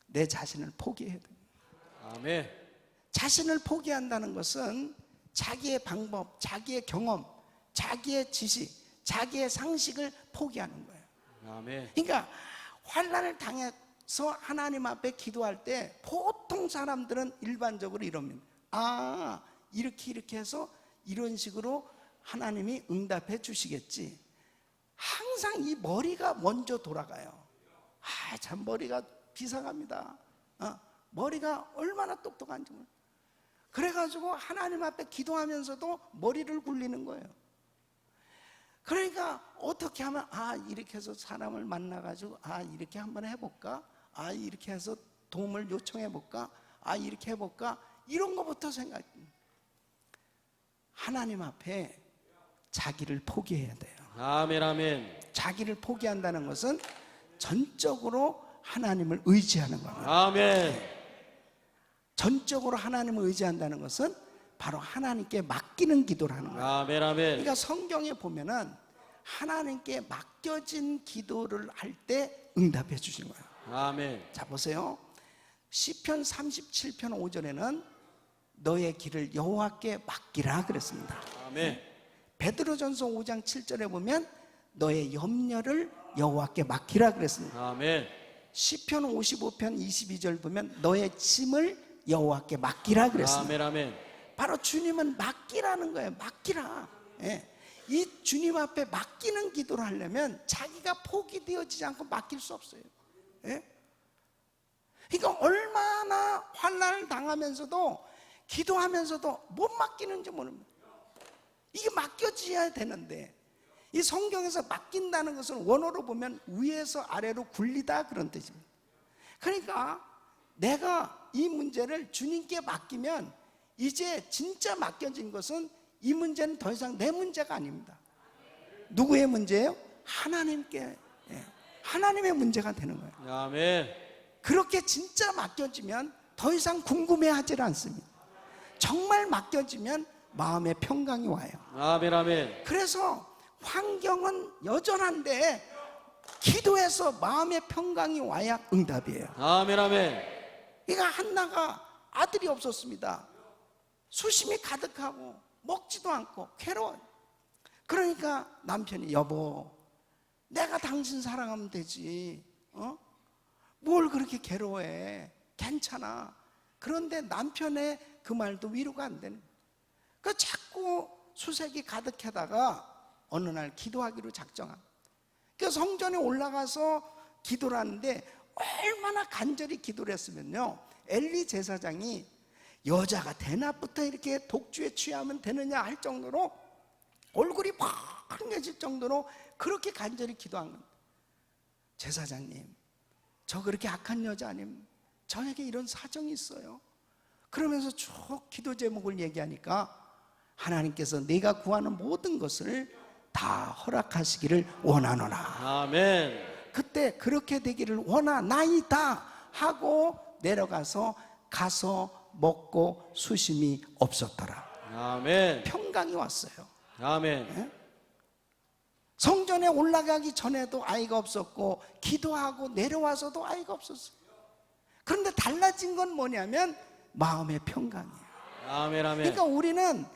내 자신을 포기해야 됩니다. 아멘. 자신을 포기한다는 것은 자기의 방법, 자기의 경험, 자기의 지식, 자기의 상식을 포기하는 거예요. 아멘. 그러니까 환난을 당해서 하나님 앞에 기도할 때 보통 사람들은 일반적으로 이럽니다. 아, 이렇게 해서 이런 식으로 하나님이 응답해 주시겠지. 항상 이 머리가 먼저 돌아가요. 아, 참 머리가 비상합니다. 머리가 얼마나 똑똑한지 몰라요. 그래가지고 하나님 앞에 기도하면서도 머리를 굴리는 거예요. 그러니까 어떻게 하면 이렇게 해서 사람을 만나가지고 이렇게 한번 해볼까? 이렇게 해서 도움을 요청해볼까? 이렇게 해볼까? 이런 것부터 생각합니다. 하나님 앞에 자기를 포기해야 돼요. 아멘, 아멘. 자기를 포기한다는 것은 전적으로 하나님을 의지하는 겁니다. 아멘. 전적으로 하나님을 의지한다는 것은 바로 하나님께 맡기는 기도를 하는 거예요. 아멘, 아멘. 그러니까 성경에 보면은 하나님께 맡겨진 기도를 할 때 응답해 주시는 거예요. 아멘. 자, 보세요. 시편 37편 5절에는 너의 길을 여호와께 맡기라 그랬습니다. 아멘. 베드로전서 5장 7절에 보면 너의 염려를 여호와께 맡기라 그랬습니다. 아멘. 시편 55편 22절 보면 너의 짐을 여호와께 맡기라 그랬습니다. 아멘, 아멘. 바로 주님은 맡기라는 거예요. 맡기라. 예. 이 주님 앞에 맡기는 기도를 하려면 자기가 포기되어지지 않고 맡길 수 없어요. 예? 그러니까 얼마나 환난을 당하면서도 기도하면서도 못 맡기는지 모릅니다. 이게 맡겨져야 되는데 이 성경에서 맡긴다는 것은 원어로 보면 위에서 아래로 굴리다 그런 뜻입니다. 그러니까 내가 이 문제를 주님께 맡기면 이제 진짜 맡겨진 것은 이 문제는 더 이상 내 문제가 아닙니다. 누구의 문제예요? 하나님께, 하나님의 문제가 되는 거예요. 아멘. 그렇게 진짜 맡겨지면 더 이상 궁금해하지 않습니다. 정말 맡겨지면 마음의 평강이 와요. 아멘, 아멘. 그래서 환경은 여전한데 기도해서 마음의 평강이 와야 응답이에요. 아멘, 아멘. 그러니까 한나가 아들이 없었습니다. 수심이 가득하고 먹지도 않고 괴로워요. 그러니까 남편이 여보 내가 당신 사랑하면 되지, 뭘 그렇게 괴로워해, 괜찮아. 그런데 남편의 그 말도 위로가 안 되는 거예요. 그 자꾸 수색이 가득하다가 어느 날 기도하기로 작정합니다. 그 성전에 올라가서 기도를 하는데 얼마나 간절히 기도를 했으면요, 엘리 제사장이 여자가 대낮부터 이렇게 독주에 취하면 되느냐 할 정도로 얼굴이 빨개질 정도로 그렇게 간절히 기도한 겁니다. 제사장님, 저 그렇게 악한 여자 아님, 저에게 이런 사정이 있어요. 그러면서 쭉 기도 제목을 얘기하니까 하나님께서 네가 구하는 모든 것을 다 허락하시기를 원하노라. 아멘. 그때 그렇게 되기를 원하나이다 하고 내려가서 가서 먹고 수심이 없었더라. 아멘. 평강이 왔어요. 아멘. 성전에 올라가기 전에도 아이가 없었고 기도하고 내려와서도 아이가 없었어요. 그런데 달라진 건 뭐냐면 마음의 평강이에요. 아멘. 아멘. 그러니까 우리는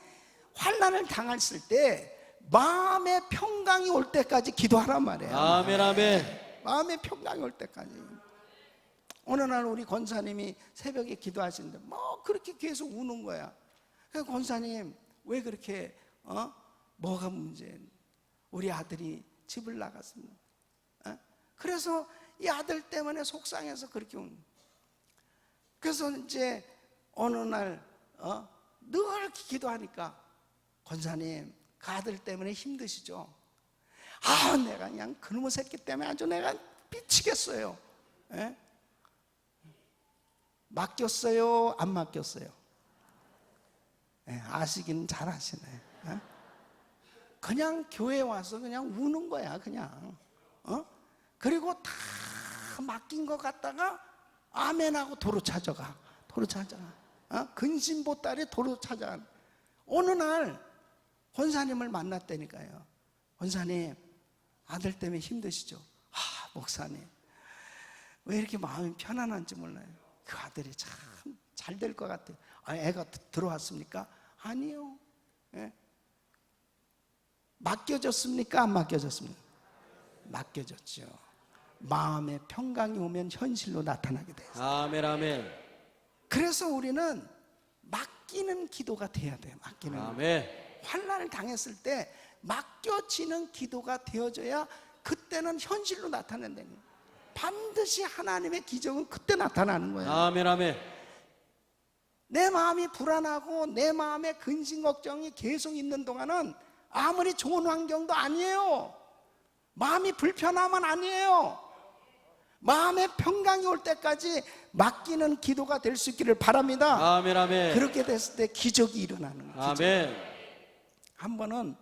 환난을 당했을 때 마음의 평강이 올 때까지 기도하란 말이에요. 아멘. 아멘. 마음의 평강이 올 때까지. 어느 날 우리 권사님이 새벽에 기도하시는데 뭐 그렇게 계속 우는 거야. 그래서 권사님 왜 그렇게 뭐가 문제예요? 우리 아들이 집을 나갔습니다. 그래서 이 아들 때문에 속상해서 그렇게 우는. 그래서 이제 어느 날 늘 기도하니까 권사님 그 아들 때문에 힘드시죠? 아 내가 그냥 그놈의 새끼 때문에 아주 내가 미치겠어요. 예? 맡겼어요? 안 맡겼어요? 예, 아시기는 잘 아시네. 예? 그냥 교회 와서 그냥 우는 거야 그냥. 그리고 다 맡긴 것 같다가 아멘하고 도로 찾아가. 도로 찾아가. 근심보따리 도로 찾아가. 어느 날 권사님을 만났다니까요. 권사님 아들 때문에 힘드시죠? 목사님 왜 이렇게 마음이 편안한지 몰라요. 그 아들이 참 잘 될 것 같아요. 애가 들어왔습니까? 아니요. 예. 맡겨졌습니까? 안 맡겨졌습니까? 맡겨졌죠. 마음의 평강이 오면 현실로 나타나게 돼요. 아멘. 아멘. 그래서 우리는 맡기는 기도가 돼야 돼요. 맡기는. 아멘. 환난을 당했을 때 맡겨지는 기도가 되어져야 그때는 현실로 나타난다는 거예요. 반드시 하나님의 기적은 그때 나타나는 거예요. 아멘. 아멘. 내 마음이 불안하고 내 마음에 근심 걱정이 계속 있는 동안은 아무리 좋은 환경도 아니에요. 마음이 불편하면 아니에요. 마음의 평강이 올 때까지 맡기는 기도가 될 수 있기를 바랍니다. 아멘. 아멘. 그렇게 됐을 때 기적이 일어나는 거예요. 아멘. 한 번은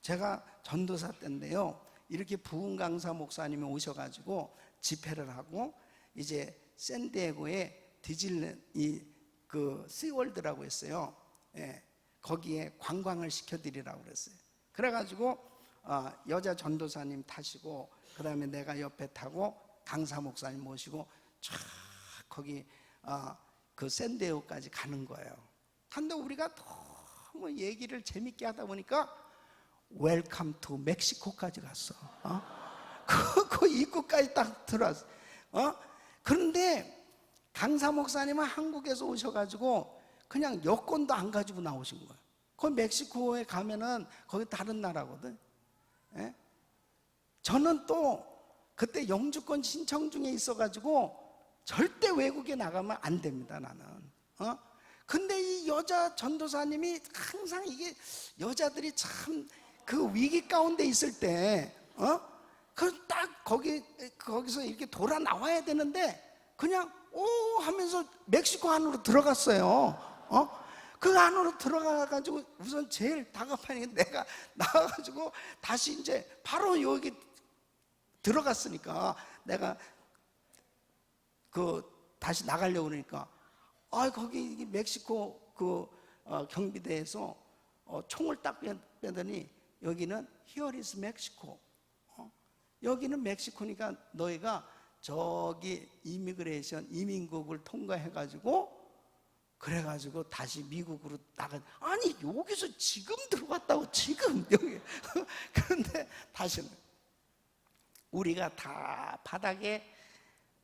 제가 전도사 때인데요, 이렇게 부흥 강사 목사님이 오셔가지고 집회를 하고 이제 샌디에고에 디즈니 그 시월드라고 했어요. 예, 거기에 관광을 시켜드리라고 그랬어요. 그래가지고 여자 전도사님 타시고 그 다음에 내가 옆에 타고 강사 목사님 모시고 쫙 거기 그 샌디에고까지 가는 거예요. 근데 우리가 너무 얘기를 재밌게 하다 보니까 웰컴 투 멕시코까지 갔어. 그 입구까지 딱 들어왔어. 그런데 강사 목사님은 한국에서 오셔가지고 그냥 여권도 안 가지고 나오신 거예요. 그 멕시코에 가면은 거기 다른 나라거든. 예? 저는 또 그때 영주권 신청 중에 있어가지고 절대 외국에 나가면 안 됩니다, 나는. 근데 이 여자 전도사님이 항상 이게 여자들이 참 그 위기 가운데 있을 때, 그 딱 거기서 이렇게 돌아 나와야 되는데 그냥 오 하면서 멕시코 안으로 들어갔어요. 그 안으로 들어가가지고 우선 제일 다급한 게 내가 나와가지고 다시 이제 바로 여기 들어갔으니까 내가 다시 나가려고 그러니까 거기 멕시코 경비대에서 총을 딱 빼더니 여기는 Here is Mexico. 여기는 멕시코니까 너희가 저기 이미그레이션 이민국을 통과해가지고 그래가지고 다시 미국으로 나가. 아니 여기서 지금 들어갔다고 지금 여기. 그런데 다시는 우리가 다 바닥에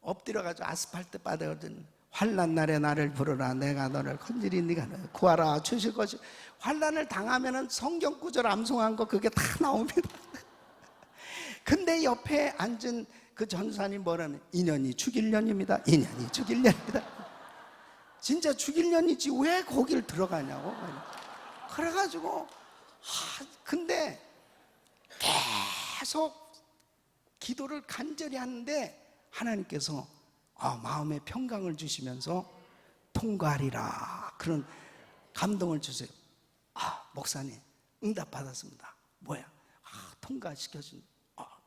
엎드려가지고 아스팔트 바닥을 환난 날에 나를 부르라 내가 너를 건지리 네가 너를 구하라 주실 것이. 환난을 당하면은 성경 구절 암송한 거 그게 다 나옵니다. 근데 옆에 앉은 그 전사님 뭐라는 인연이 죽일 년입니다. 인연이 죽일 년입니다. 진짜 죽일 년이지 왜 거기를 들어가냐고. 그래가지고 근데 기도를 간절히 하는데 하나님께서 마음의 평강을 주시면서 통과하리라 그런 감동을 주세요. 목사님 응답받았습니다. 뭐야? 통과시켜준.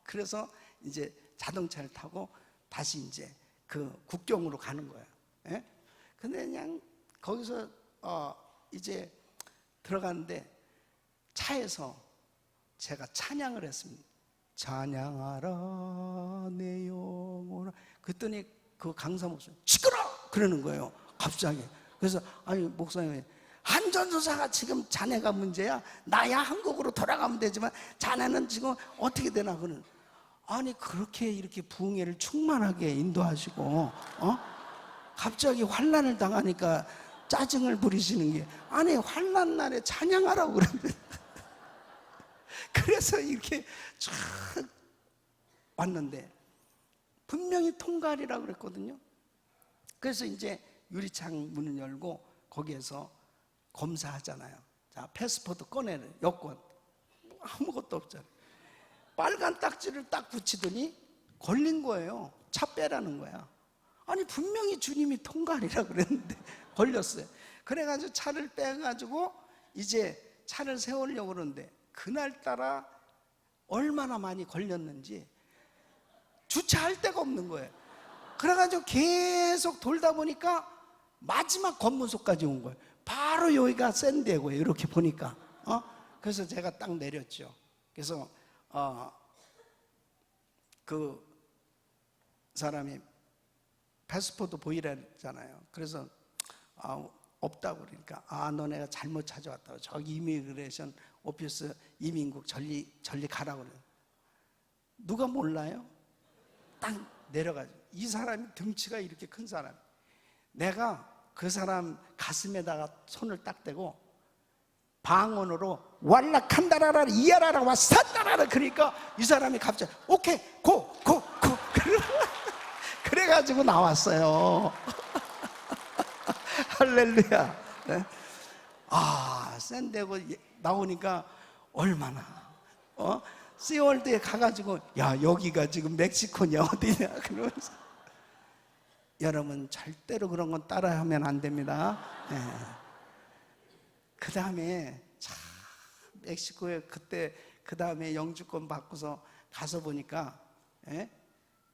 그래서 이제 자동차를 타고 다시 이제 그 국경으로 가는 거예요. 예? 근데 그냥 거기서 이제 들어가는데 차에서 제가 찬양을 했습니다. 찬양하라 내 영혼아. 그랬더니 그 강사 목사님 시끄러! 그러는 거예요 갑자기. 그래서 아니 목사님, 한전도사가 지금 자네가 문제야? 나야 한국으로 돌아가면 되지만 자네는 지금 어떻게 되나? 그는 아니 그렇게 이렇게 부흥회를 충만하게 인도하시고 갑자기 환난을 당하니까 짜증을 부리시는 게, 아니 환난 날에 찬양하라고 그러는데 그래서 이렇게 쫙 왔는데 분명히 통과하리라고 그랬거든요. 그래서 이제 유리창 문을 열고 거기에서 검사하잖아요. 자, 패스포드 꺼내는 여권 아무것도 없잖아요. 빨간 딱지를 딱 붙이더니 걸린 거예요. 차 빼라는 거야. 아니 분명히 주님이 통과하리라고 그랬는데 걸렸어요. 그래가지고 차를 빼가지고 이제 차를 세우려고 그러는데 그날따라 얼마나 많이 걸렸는지 주차할 데가 없는 거예요. 그래가지고 계속 돌다 보니까 마지막 검문소까지 온 거예요. 바로 여기가 샌디에고예요. 이렇게 보니까 그래서 제가 딱 내렸죠. 그래서 그 사람이 패스포드 보이라 했잖아요. 그래서 없다고 그러니까 너네가 잘못 찾아왔다고, 저기 이미그레이션 오피스 이민국 전리 가라고 그래요. 누가 몰라요? 딱 내려가지고 이 사람이 등치가 이렇게 큰 사람, 내가 그 사람 가슴에다가 손을 딱 대고 방언으로 왈라칸다라라 이야라라 와산다라라 그러니까 이 사람이 갑자기 오케이 고 그래가지고 나왔어요. 할렐루야. 네. 샌디에고 나오니까 얼마나 시월드에 가가지고 야 여기가 지금 멕시코냐 어디냐 그러면서, 여러분 절대로 그런 건 따라하면 안 됩니다. 네. 그 다음에 참 멕시코에 그때 그 다음에 영주권 받고서 가서 보니까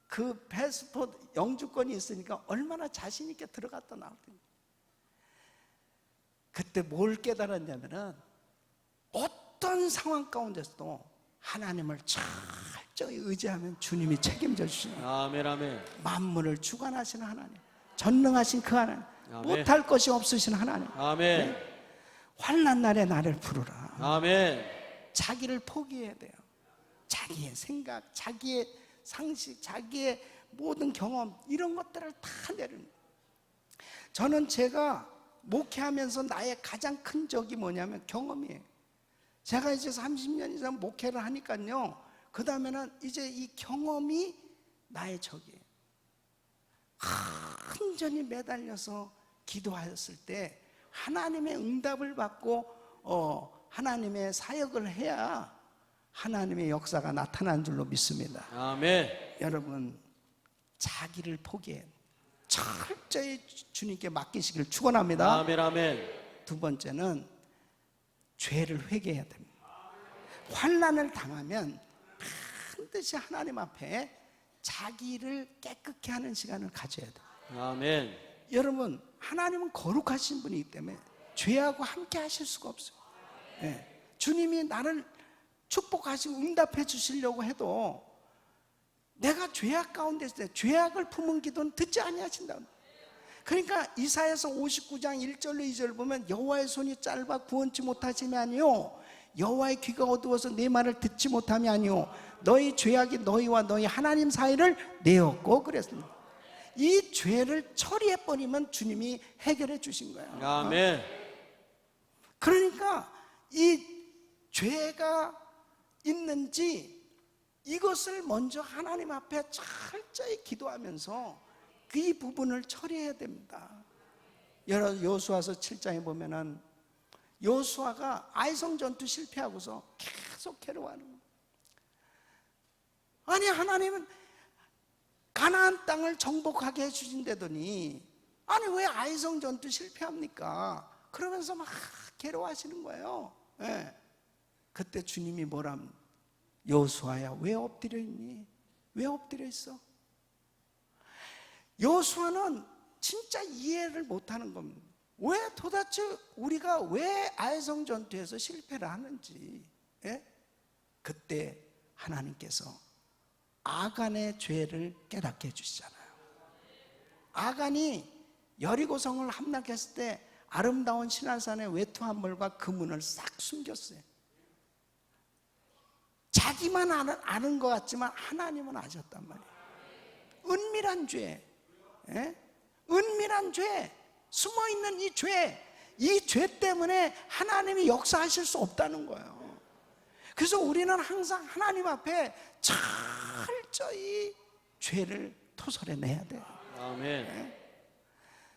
그 패스포트 영주권이 있으니까 얼마나 자신 있게 들어갔다 나왔더니, 그때 뭘 깨달았냐면은 어떤 상황 가운데서도 하나님을 철저히 의지하면 주님이 책임져 주시는, 아멘, 아멘. 만물을 주관하시는 하나님, 전능하신 그 하나님, 아멘. 못할 것이 없으신 하나님. 아멘. 환난 날에 나를 부르라. 아멘. 자기를 포기해야 돼요. 자기의 생각, 자기의 상식, 자기의 모든 경험 이런 것들을 다 내려놓는. 저는 제가 목회하면서 나의 가장 큰 적이 뭐냐면 경험이에요. 제가 이제 30년 이상 목회를 하니까요, 그 다음에는 이제 이 경험이 나의 적이에요. 완전히 매달려서 기도하였을 때 하나님의 응답을 받고 하나님의 사역을 해야 하나님의 역사가 나타난 줄로 믿습니다. 아멘. 여러분 자기를 포기해 철저히 주님께 맡기시기를 축원합니다. 아멘, 아멘. 두 번째는 죄를 회개해야 됩니다. 환난을 당하면 반드시 하나님 앞에 자기를 깨끗게 하는 시간을 가져야 돼요. 아멘. 여러분 하나님은 거룩하신 분이기 때문에 죄하고 함께 하실 수가 없어요. 주님이 나를 축복하시고 응답해 주시려고 해도 내가 죄악 가운데 있을 때 죄악을 품은 기도는 듣지 아니하신다. 그러니까 이사야서 59장 1절로 2절 보면 여호와의 손이 짧아 구원치 못하심이 아니요 여호와의 귀가 어두워서 내 말을 듣지 못함이 아니요 너희 죄악이 너희와 너희 하나님 사이를 내었고 그랬습니다. 이 죄를 처리해버리면 주님이 해결해 주신 거예요. 아멘. 그러니까 이 죄가 있는지 이것을 먼저 하나님 앞에 철저히 기도하면서 그 부분을 처리해야 됩니다. 여호수아서 7장에 보면은 여호수아가 아이성 전투 실패하고서 계속 괴로워하는 거예요. 아니 하나님은 가나안 땅을 정복하게 해주신다더니 아니 왜 아이성 전투 실패합니까? 그러면서 막 괴로워하시는 거예요. 예. 그때 주님이 뭐람? 여호수아야 왜 엎드려 있니? 왜 엎드려 있어? 여호수아는 진짜 이해를 못하는 겁니다. 왜 도대체 우리가 왜 아이성 전투에서 실패를 하는지. 예? 그때 하나님께서 아간의 죄를 깨닫게 해주시잖아요. 아간이 여리고성을 함락했을 때 아름다운 시날산의 외투한물과 금은을 싹 숨겼어요. 자기만 아는 것 같지만 하나님은 아셨단 말이에요. 은밀한 죄, 예? 은밀한 죄, 숨어있는 이 죄 때문에 하나님이 역사하실 수 없다는 거예요. 그래서 우리는 항상 하나님 앞에 철저히 죄를 토설해내야 돼요. 아멘. 예?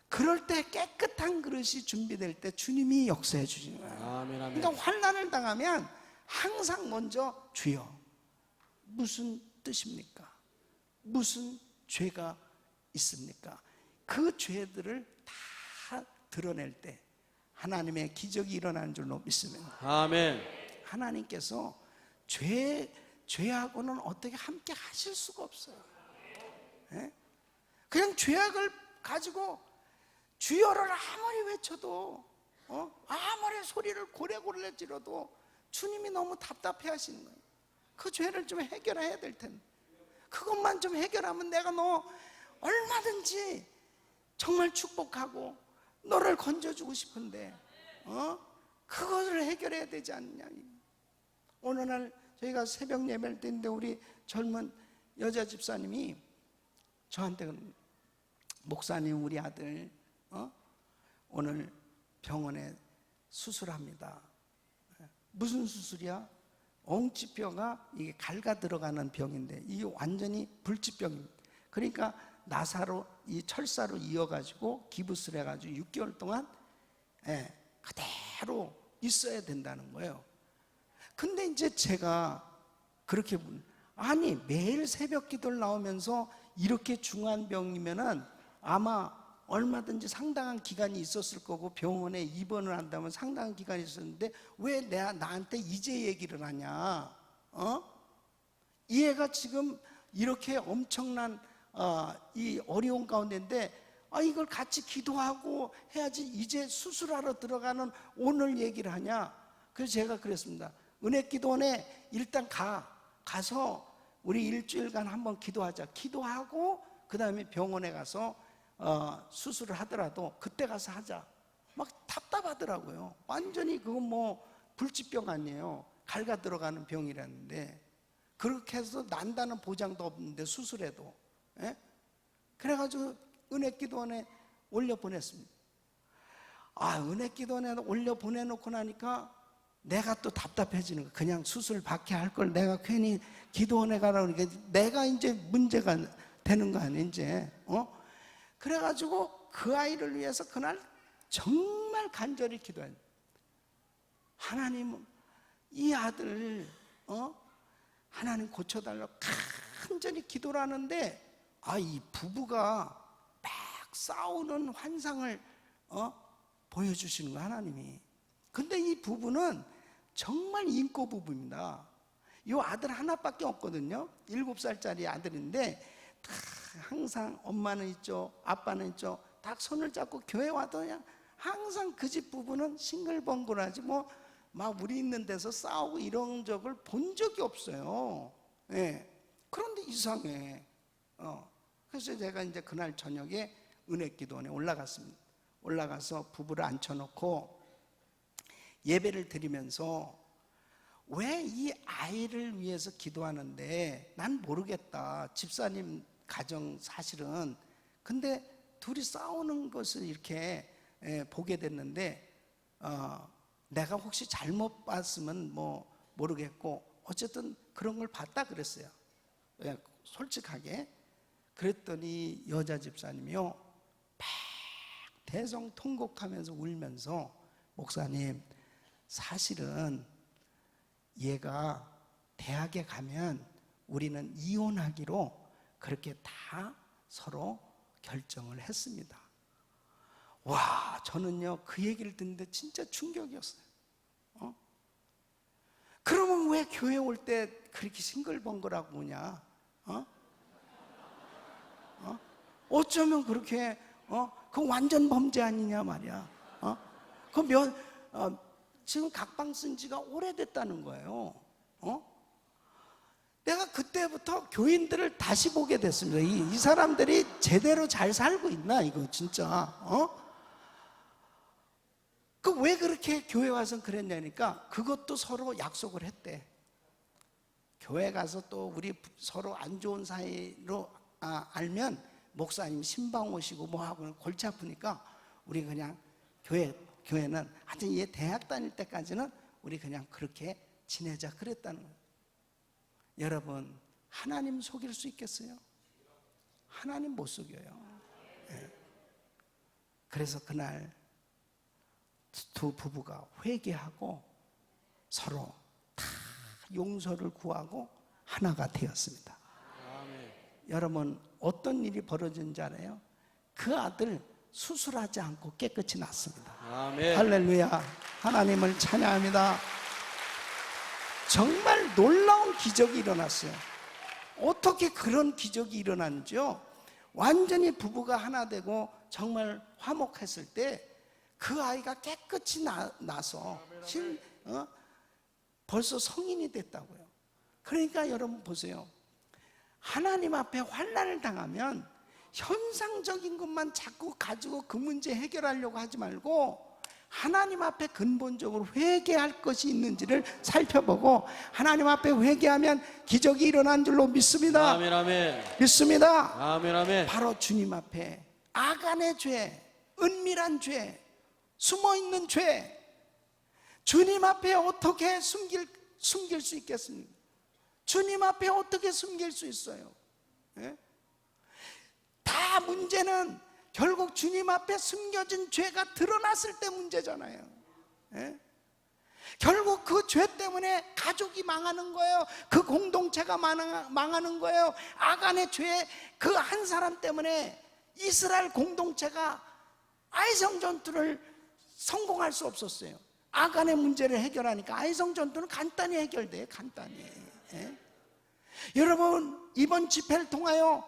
그럴 때 깨끗한 그릇이 준비될 때 주님이 역사해 주시는 거예요. 아멘. 아멘. 그러니까 환난을 당하면 항상 먼저 주여 무슨 뜻입니까? 무슨 죄가 있습니까? 그 죄들을 다 드러낼 때 하나님의 기적이 일어나는 줄로 믿습니다. 아멘. 하나님께서 죄하고는 어떻게 함께 하실 수가 없어요. 예? 그냥 죄악을 가지고 주여를 아무리 외쳐도 아무리 소리를 고래고래 지르도 주님이 너무 답답해 하시는 거예요. 그 죄를 좀 해결해야 될 텐데 그것만 좀 해결하면 내가 너 얼마든지 정말 축복하고 너를 건져주고 싶은데 그것을 해결해야 되지 않느냐. 어느 날 저희가 새벽 예배를 드는데 우리 젊은 여자 집사님이 저한테 목사님 우리 아들 오늘 병원에 수술합니다. 무슨 수술이야? 엉치뼈가 이게 갈가 들어가는 병인데 이게 완전히 불치병입니다. 그러니까 나사로 이 철사로 이어가지고 기부스를 해가지고 6개월 동안 그대로 있어야 된다는 거예요. 근데 이제 제가 그렇게 아니 매일 새벽 기도를 나오면서 이렇게 중한 병이면은 아마 얼마든지 상당한 기간이 있었을 거고 병원에 입원을 한다면 상당한 기간이 있었는데 왜 나한테 이제 얘기를 하냐? 이 애가 지금 이렇게 엄청난 이 어려운 가운데인데 이걸 같이 기도하고 해야지 이제 수술하러 들어가는 오늘 얘기를 하냐? 그래서 제가 그랬습니다. 은혜기도원에 일단 가서 우리 일주일간 한번 기도하자. 기도하고 그 다음에 병원에 가서 수술을 하더라도 그때 가서 하자. 막 답답하더라고요. 완전히 그건 뭐 불치병 아니에요. 갈가 들어가는 병이라는데 그렇게 해서 난다는 보장도 없는데 수술해도. 그래가지고 은혜기도원에 올려 보냈습니다. 은혜기도원에 올려 보내놓고 나니까 내가 또 답답해지는 거야. 그냥 수술 받게 할 걸 내가 괜히 기도원에 가라고 그러니까 내가 이제 문제가 되는 거 아니야 이제. 그래가지고 그 아이를 위해서 그날 정말 간절히 기도했어요. 하나님 이 아들 하나님 고쳐달라고 간절히 기도를 하는데 이 부부가 막 싸우는 환상을 보여주시는 거야 하나님이. 근데 이 부부는 정말 인고 부부입니다. 이 아들 하나밖에 없거든요. 7살짜리 아들인데 다 항상 엄마는 있죠, 아빠는 있죠. 다 손을 잡고 교회 와도 그냥 항상 그 집 부부는 싱글벙글하지 막 우리 있는 데서 싸우고 이런 적을 본 적이 없어요. 그런데 이상해. 그래서 제가 이제 그날 저녁에 은혜기도원에 올라갔습니다. 올라가서 부부를 앉혀놓고 예배를 드리면서 왜 이 아이를 위해서 기도하는데 난 모르겠다. 집사님 가정 사실은. 근데 둘이 싸우는 것을 이렇게 보게 됐는데 내가 혹시 잘못 봤으면 모르겠고 어쨌든 그런 걸 봤다 그랬어요. 솔직하게. 그랬더니 여자 집사님이요 막 대성통곡하면서 울면서 목사님 사실은 얘가 대학에 가면 우리는 이혼하기로 그렇게 다 서로 결정을 했습니다. 와, 저는요 그 얘기를 듣는데 진짜 충격이었어요. 그러면 왜 교회 올 때 그렇게 싱글벙글하고 오냐? 어쩌면 그렇게 그 완전 범죄 아니냐 말이야. 지금 각방 쓴 지가 오래됐다는 거예요. 내가 그때부터 교인들을 다시 보게 됐습니다. 이 사람들이 제대로 잘 살고 있나 이거 진짜. 그 왜 그렇게 교회 와서 그랬냐니까 그것도 서로 약속을 했대. 교회 가서 또 우리 서로 안 좋은 사이로 알면 목사님 신방 오시고 뭐 하고 골치 아프니까 우리 그냥 교회는 하여튼 얘 대학 다닐 때까지는 우리 그냥 그렇게 지내자 그랬다는 거예요. 여러분, 하나님 속일 수 있겠어요? 하나님 못 속여요. 네. 그래서 그날 두 부부가 회개하고 서로 다 용서를 구하고 하나가 되었습니다. 아멘. 여러분, 어떤 일이 벌어진지 알아요? 그 아들 수술하지 않고 깨끗이 났습니다. 아멘. 할렐루야. 하나님을 찬양합니다. 정말 놀라운 기적이 일어났어요. 어떻게 그런 기적이 일어났는지요? 완전히 부부가 하나 되고 정말 화목했을 때 그 아이가 깨끗이 나서 벌써 성인이 됐다고요. 그러니까 여러분 보세요. 하나님 앞에 환난을 당하면 현상적인 것만 자꾸 가지고 그 문제 해결하려고 하지 말고 하나님 앞에 근본적으로 회개할 것이 있는지를 살펴보고 하나님 앞에 회개하면 기적이 일어난 줄로 믿습니다. 아멘, 아멘. 믿습니다. 아멘, 아멘. 바로 주님 앞에 아간의 죄, 은밀한 죄, 숨어있는 죄, 주님 앞에 어떻게 숨길 수 있겠습니까? 주님 앞에 어떻게 숨길 수 있어요? 예? 다 문제는 결국 주님 앞에 숨겨진 죄가 드러났을 때 문제잖아요. 예? 결국 그 죄 때문에 가족이 망하는 거예요. 그 공동체가 망하는 거예요. 아간의 죄, 그 한 사람 때문에 이스라엘 공동체가 아이성 전투를 성공할 수 없었어요. 아간의 문제를 해결하니까 아이성 전투는 간단히 해결돼요. 간단히. 예? 여러분, 이번 집회를 통하여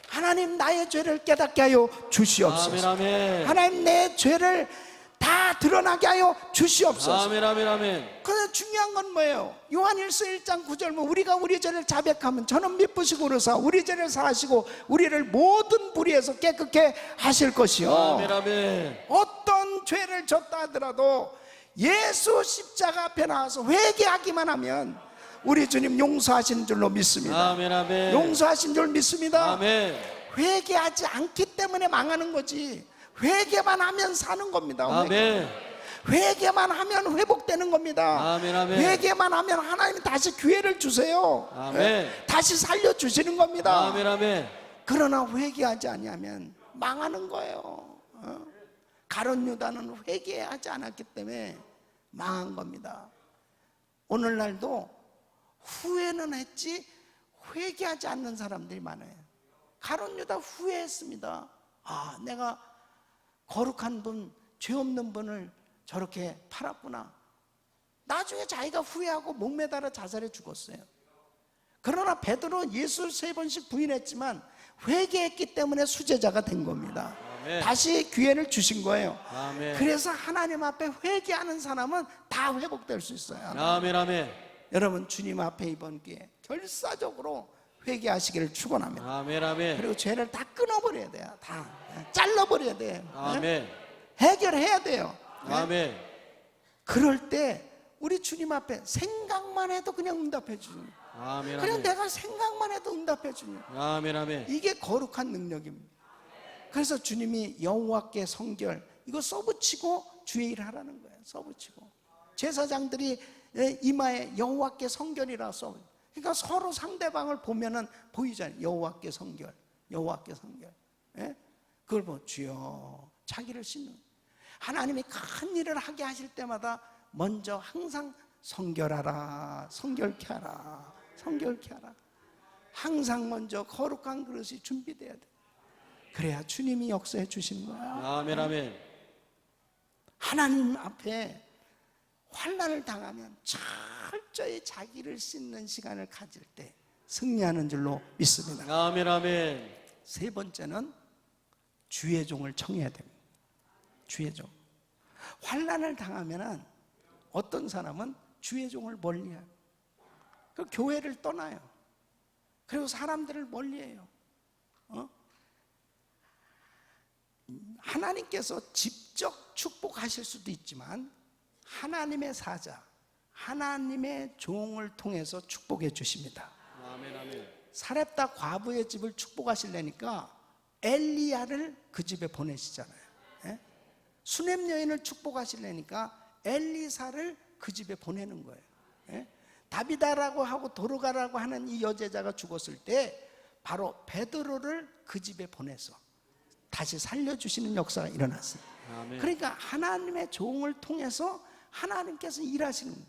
하나님 나의 죄를 깨닫게 하여 주시옵소서. 아멘, 아멘. 하나님 내 죄를 다 드러나게 하여 주시옵소서. 아멘, 아멘, 아멘. 그런데 중요한 건 뭐예요? 요한일서 1장 9절 우리가 우리 죄를 자백하면 저는 미쁘시고 그러사 우리 죄를 사하시고 우리를 모든 불의에서 깨끗게 하실 것이요. 아멘, 아멘. 어떤 죄를 졌다 하더라도 예수 십자가 앞에 나와서 회개하기만 하면 우리 주님 용서하시는 줄로 믿습니다. 아멘, 아멘. 용서하신 줄 믿습니다. 아멘. 회개하지 않기 때문에 망하는 거지 회개만 하면 사는 겁니다. 아멘. 회개만 하면 회복되는 겁니다. 아멘, 아멘. 회개만 하면 하나님이 다시 기회를 주세요. 아멘. 예? 다시 살려주시는 겁니다. 아멘, 아멘. 그러나 회개하지 아니하면 망하는 거예요. 가룟 유다는 회개하지 않았기 때문에 망한 겁니다. 오늘날도 후회는 했지 회개하지 않는 사람들이 많아요. 가룟 유다 후회했습니다. 아, 내가 거룩한 분, 죄 없는 분을 저렇게 팔았구나. 나중에 자기가 후회하고 목매달아 자살해 죽었어요. 그러나 베드로 예수를 3번씩 부인했지만 회개했기 때문에 수제자가 된 겁니다. 아멘. 다시 기회를 주신 거예요. 아멘. 그래서 하나님 앞에 회개하는 사람은 다 회복될 수 있어요. 아멘, 아멘. 여러분, 주님 앞에 이번 기회에 결사적으로 회개하시기를 축원합니다. 아멘, 아멘. 그리고 죄를 다 끊어버려야 돼요. 다 잘라버려야 돼요. 아멘. 해결해야 돼요. 아멘. 그럴 때 우리 주님 앞에 생각만 해도 그냥 응답해 주는, 아멘, 그냥 아멘. 내가 생각만 해도 응답해 주는, 아멘, 아멘. 이게 거룩한 능력입니다. 그래서 주님이 여호와께 성결 이거 써붙이고 주의 일을 하라는 거예요. 써붙이고 제사장들이 이마에 여호와께 성결이라 써. 그러니까 서로 상대방을 보면은 보이잖아요. 여호와께 성결, 여호와께 성결. 예? 그걸 보고 주여 자기를 씻는. 하나님이 큰 일을 하게 하실 때마다 먼저 항상 성결하라, 성결케 하라, 성결케 하라. 항상 먼저 거룩한 그릇이 준비돼야 돼. 그래야 주님이 역사해 주시는 거야. 아멘, 아멘. 하나님 앞에 환난을 당하면 철저히 자기를 씻는 시간을 가질 때 승리하는 줄로 믿습니다. 아멘, 아멘. 세 번째는 주의 종을 청해야 됩니다. 주의 종. 환난을 당하면은 어떤 사람은 주의 종을 멀리해요. 그 교회를 떠나요. 그리고 사람들을 멀리해요. 하나님께서 직접 축복하실 수도 있지만 하나님의 사자, 하나님의 종을 통해서 축복해 주십니다. 아멘, 아멘. 사렙다 과부의 집을 축복하시려니까 엘리야를 그 집에 보내시잖아요. 예? 수넴 여인을 축복하시려니까 엘리사를 그 집에 보내는 거예요. 예? 다비다라고 하고 도르가라고 하는 이 여제자가 죽었을 때 바로 베드로를 그 집에 보내서 다시 살려주시는 역사가 일어났어요. 아멘. 그러니까 하나님의 종을 통해서 하나님께서 일하시는 거예요.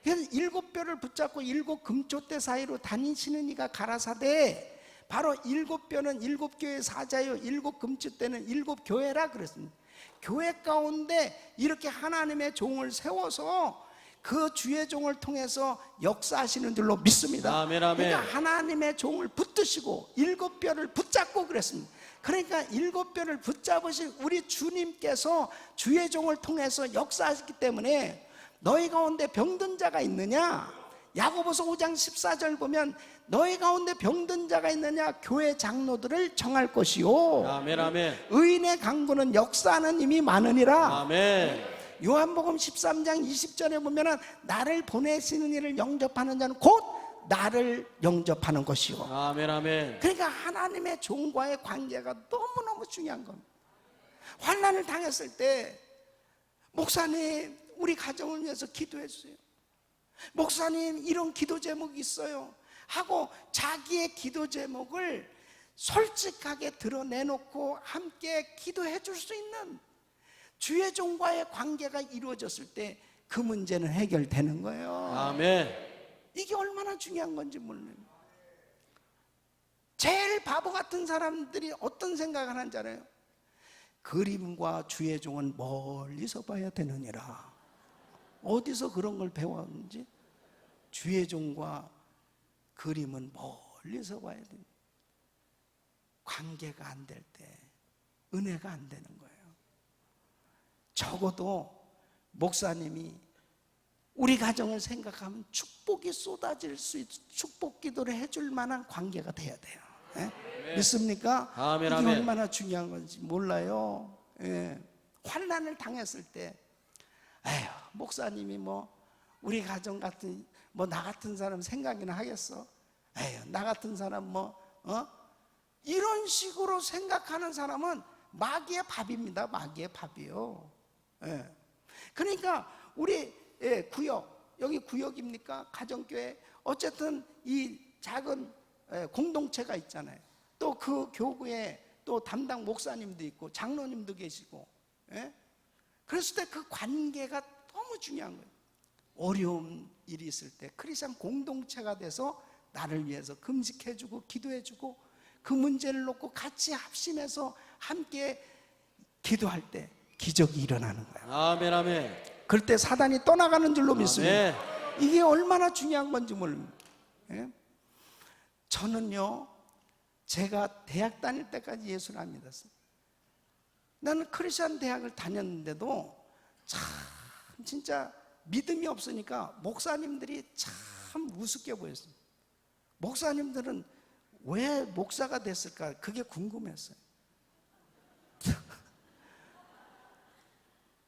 그래서 7뼈를 붙잡고 7 금초대 사이로 다니시는 이가 가라사대, 바로 7뼈는 7교회 사자요 7 금초대는 7 교회라 그랬습니다. 교회 가운데 이렇게 하나님의 종을 세워서 그 주의 종을 통해서 역사하시는 줄로 믿습니다. 아멘, 아멘. 그러니까 하나님의 종을 붙드시고 7뼈를 붙잡고 그랬습니다. 그러니까 7뼈를 붙잡으신 우리 주님께서 주의 종을 통해서 역사하셨기 때문에 너희 가운데 병든 자가 있느냐? 야고보서 5장 14절 보면 너희 가운데 병든 자가 있느냐? 교회 장로들을 정할 것이요. 아멘, 아멘. 의인의 강구는 역사하는 힘이 많으니라. 아멘. 요한복음 13장 20절에 보면은 나를 보내시는 이를 영접하는 자는 곧 나를 영접하는 것이요. 아멘, 아멘. 그러니까 하나님의 종과의 관계가 너무너무 중요한 겁니다. 환난을 당했을 때 목사님 우리 가정을 위해서 기도해 주세요. 목사님 이런 기도 제목이 있어요 하고 자기의 기도 제목을 솔직하게 드러내놓고 함께 기도해 줄 수 있는 주의 종과의 관계가 이루어졌을 때 그 문제는 해결되는 거예요. 아멘. 이게 얼마나 중요한 건지 몰라요. 제일 바보 같은 사람들이 어떤 생각을 하는지 알아요? 그림과 주의 종은 멀리서 봐야 되느니라. 어디서 그런 걸 배웠는지. 주의 종과 그림은 멀리서 봐야 됩니다. 관계가 안 될 때 은혜가 안 되는 거예요. 적어도 목사님이 우리 가정을 생각하면 축복이 쏟아질 수 있, 축복 기도를 해줄 만한 관계가 돼야 돼요. 예? 믿습니까? 아멘, 이게 아멘. 얼마나 중요한 건지 몰라요. 예. 환난을 당했을 때 에휴, 목사님이 뭐 우리 가정 같은 뭐 나 같은 사람 생각이나 하겠어? 에휴, 나 같은 사람 이런 식으로 생각하는 사람은 마귀의 밥입니다. 마귀의 밥이요. 예. 그러니까 우리 구역, 여기 구역입니까? 가정교회. 어쨌든 이 작은 공동체가 있잖아요. 또 그 교구에 또 담당 목사님도 있고 장로님도 계시고. 예? 그랬을 때 그 관계가 너무 중요한 거예요. 어려운 일이 있을 때 크리스천 공동체가 돼서 나를 위해서 금식해주고 기도해주고 그 문제를 놓고 같이 합심해서 함께 기도할 때 기적이 일어나는 거예요. 아멘, 아멘. 그럴 때 사단이 떠나가는 줄로 믿습니다. 아멘. 이게 얼마나 중요한 건지 모릅니다. 예? 저는요, 제가 대학 다닐 때까지 예수를 안 믿었어요. 나는 크리스천 대학을 다녔는데도 참 진짜 믿음이 없으니까 목사님들이 참 우습게 보였어요. 목사님들은 왜 목사가 됐을까? 그게 궁금했어요.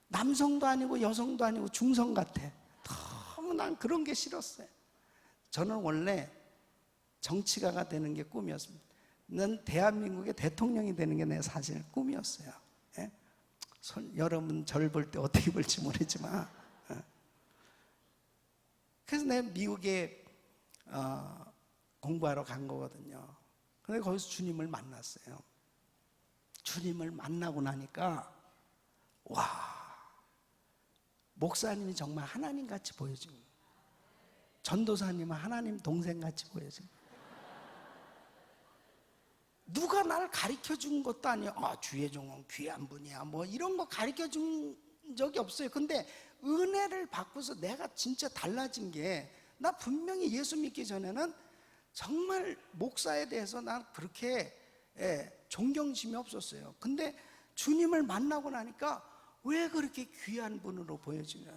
남성도 아니고 여성도 아니고 중성 같아. 너무 난 그런 게 싫었어요. 저는 원래 정치가가 되는 게 꿈이었습니다. 난 대한민국의 대통령이 되는 게 내 사실 꿈이었어요. 예? 여러분 저를 볼 때 어떻게 볼지 모르지만 그래서 내가 미국에 공부하러 간 거거든요. 근데 거기서 주님을 만났어요. 주님을 만나고 나니까 와, 목사님이 정말 하나님같이 보여지고 전도사님은 하나님 동생같이 보여지고 누가 날 가르쳐 준 것도 아니에요. 주혜종은 귀한 분이야 뭐 이런 거 가르쳐 준 적이 없어요. 근데 은혜를 받고서 내가 진짜 달라진 게, 나 분명히 예수 믿기 전에는 정말 목사에 대해서 난 그렇게 존경심이 없었어요. 근데 주님을 만나고 나니까 왜 그렇게 귀한 분으로 보여지냐,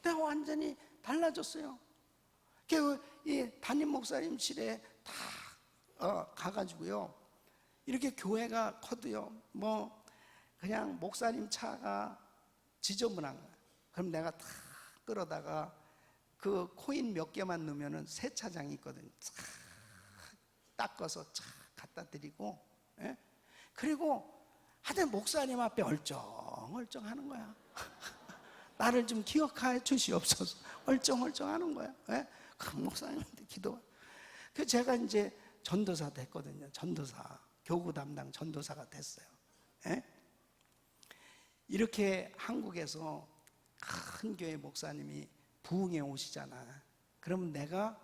내가 완전히 달라졌어요. 이 담임 목사님실에 다 가가지고요, 이렇게 교회가 커도요, 뭐 그냥 목사님 차가 지저분한 거야. 그럼 내가 다 끌어다가 그 코인 몇 개만 넣으면은 세차장이 있거든요. 쫙 닦아서 쫙 갖다 드리고, 그리고 하여튼 목사님 앞에 얼쩡얼쩡 하는 거야. 나를 좀 기억해 주시옵소서. 얼쩡얼쩡 하는 거야. 그 목사님한테 기도. 그 제가 이제 전도사 됐거든요. 전도사, 교구 담당 전도사가 됐어요. 이렇게 한국에서 큰 교회 목사님이 부흥에 오시잖아. 그러면 내가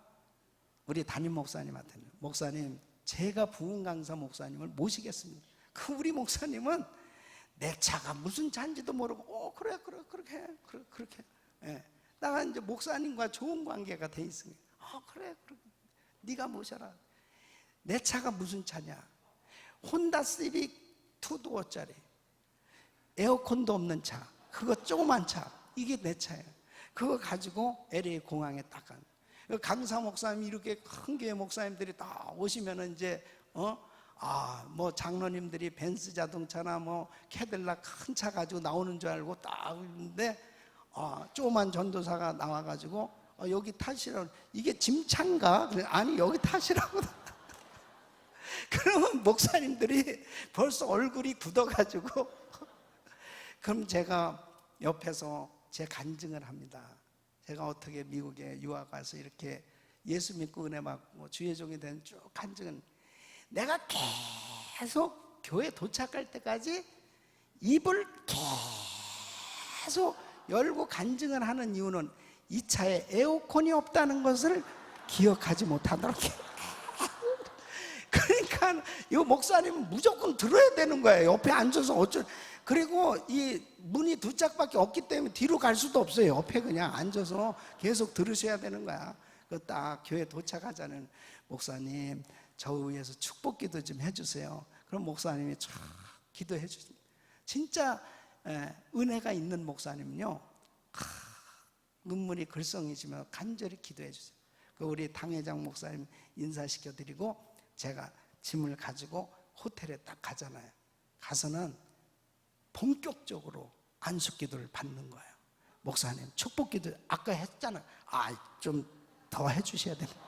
우리 담임 목사님한테는, 목사님 제가 부흥 강사 목사님을 모시겠습니다. 그 우리 목사님은 내 차가 무슨 차인지도 모르고 그래 그렇게 해. 그렇게 내가 이제 목사님과 좋은 관계가 돼 있으니까 그래 네가 모셔라. 내 차가 무슨 차냐, 혼다 시빅 2도어짜리 에어컨도 없는 차, 그거 조그만 차, 이게 내 차예요. 그거 가지고 LA 공항에 딱 간. 강사 목사님, 이렇게 큰 교회 목사님들이 다 오시면은 이제 뭐 장로님들이 벤츠 자동차나 뭐 캐딜락 큰 차 가지고 나오는 줄 알고 딱 있는데, 조그만 전도사가 나와가지고 여기 타시라고. 이게 짐차인가? 아니 여기 타시라고. 그러면 목사님들이 벌써 얼굴이 굳어가지고 그럼 제가 옆에서 제 간증을 합니다. 제가 어떻게 미국에 유학 가서 이렇게 예수 믿고 은혜 받고 주의 종이 된 쭉 간증은, 내가 계속 교회 도착할 때까지 입을 계속 열고 간증을 하는 이유는 이 차에 에어컨이 없다는 것을 기억하지 못하도록. 그러니까 이 목사님은 무조건 들어야 되는 거예요. 옆에 앉아서 그리고 이 문이 2짝밖에 없기 때문에 뒤로 갈 수도 없어요. 옆에 그냥 앉아서 계속 들으셔야 되는 거야. 그 딱 교회 도착하자는, 목사님 저 위해서 축복 기도 좀 해주세요. 그럼 목사님이 쫙 기도해 주십니다. 진짜 은혜가 있는 목사님은요, 눈물이 글썽이시면 간절히 기도해 주세요. 그 우리 당회장 목사님 인사시켜 드리고 제가 짐을 가지고 호텔에 딱 가잖아요. 가서는 본격적으로 안수기도를 받는 거예요. 목사님 축복기도 아까 했잖아요. 좀 더 해주셔야 됩니다.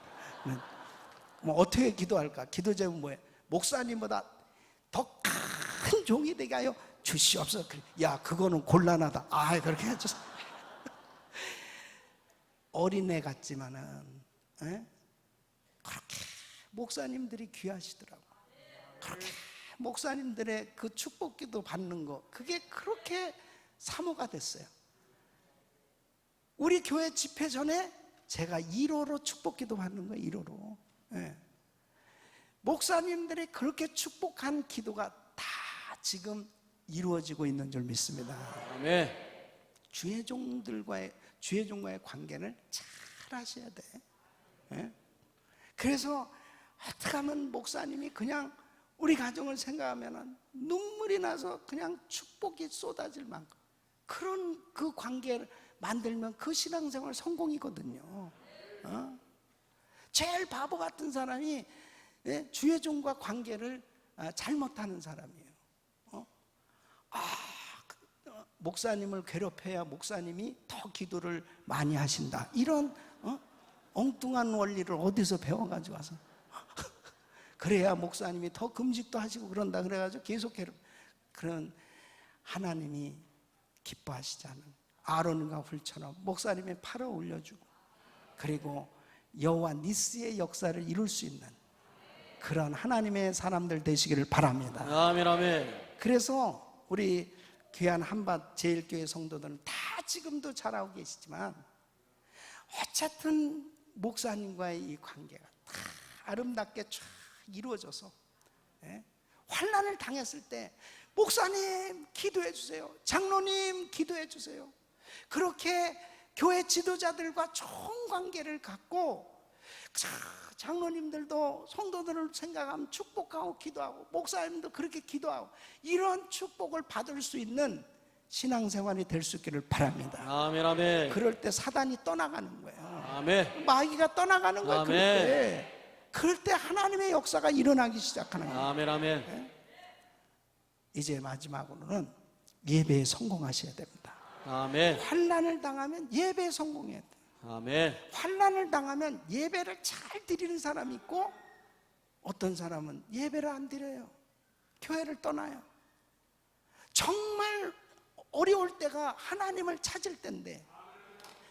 뭐 어떻게 기도할까? 기도 제목은 뭐예요? 목사님보다 더 큰 종이 되게 하여 주시옵소서. 야, 그거는 곤란하다. 그렇게 해주세요. 어린애 같지만은 그렇게 목사님들이 귀하시더라고. 그렇게 목사님들의 그 축복기도 받는 거, 그게 그렇게 사모가 됐어요. 우리 교회 집회 전에 제가 1호로 축복기도 받는 거예요. 1호로. 목사님들이 그렇게 축복한 기도가 다 지금 이루어지고 있는 줄 믿습니다. 아멘. 주의 종과의 관계를 잘 하셔야 돼. 그래서 어떻게 하면 목사님이 그냥 우리 가정을 생각하면 눈물이 나서 그냥 축복이 쏟아질 만큼 그런 그 관계를 만들면 그 신앙생활 성공이거든요. 제일 바보 같은 사람이 주의 종과 관계를 잘못하는 사람이에요. 목사님을 괴롭혀야 목사님이 더 기도를 많이 하신다, 이런 엉뚱한 원리를 어디서 배워가지고 와서 그래야 목사님이 더 금식도 하시고 그런다 그래가지고 계속 그런 하나님이 기뻐하시지 않은 아론과 훌처럼 목사님의 팔을 올려주고, 그리고 여호와 니스의 역사를 이룰 수 있는 그런 하나님의 사람들 되시기를 바랍니다. 아멘, 아멘. 그래서 우리 귀한 한밭 제일교회 성도들은 다 지금도 잘하고 계시지만, 어쨌든 목사님과의 이 관계가 다 아름답게 쫙 이루어져서 환난을 당했을 때 목사님 기도해 주세요, 장로님 기도해 주세요. 그렇게 교회 지도자들과 좋은 관계를 갖고 장로님들도 성도들을 생각하면 축복하고 기도하고 목사님도 그렇게 기도하고 이런 축복을 받을 수 있는 신앙생활이 될 수 있기를 바랍니다. 아멘, 아멘. 그럴 때 사단이 떠나가는 거예요. 아멘. 마귀가 떠나가는 거예요. 아멘. 그럴 때 하나님의 역사가 일어나기 시작하는 거예요. 아멘, 아멘. 이제 마지막으로는 예배에 성공하셔야 됩니다. 아멘. 환난을 당하면 예배에 성공해야 돼요. 아멘. 환난을 당하면 예배를 잘 드리는 사람이 있고 어떤 사람은 예배를 안 드려요. 교회를 떠나요. 정말 어려울 때가 하나님을 찾을 때인데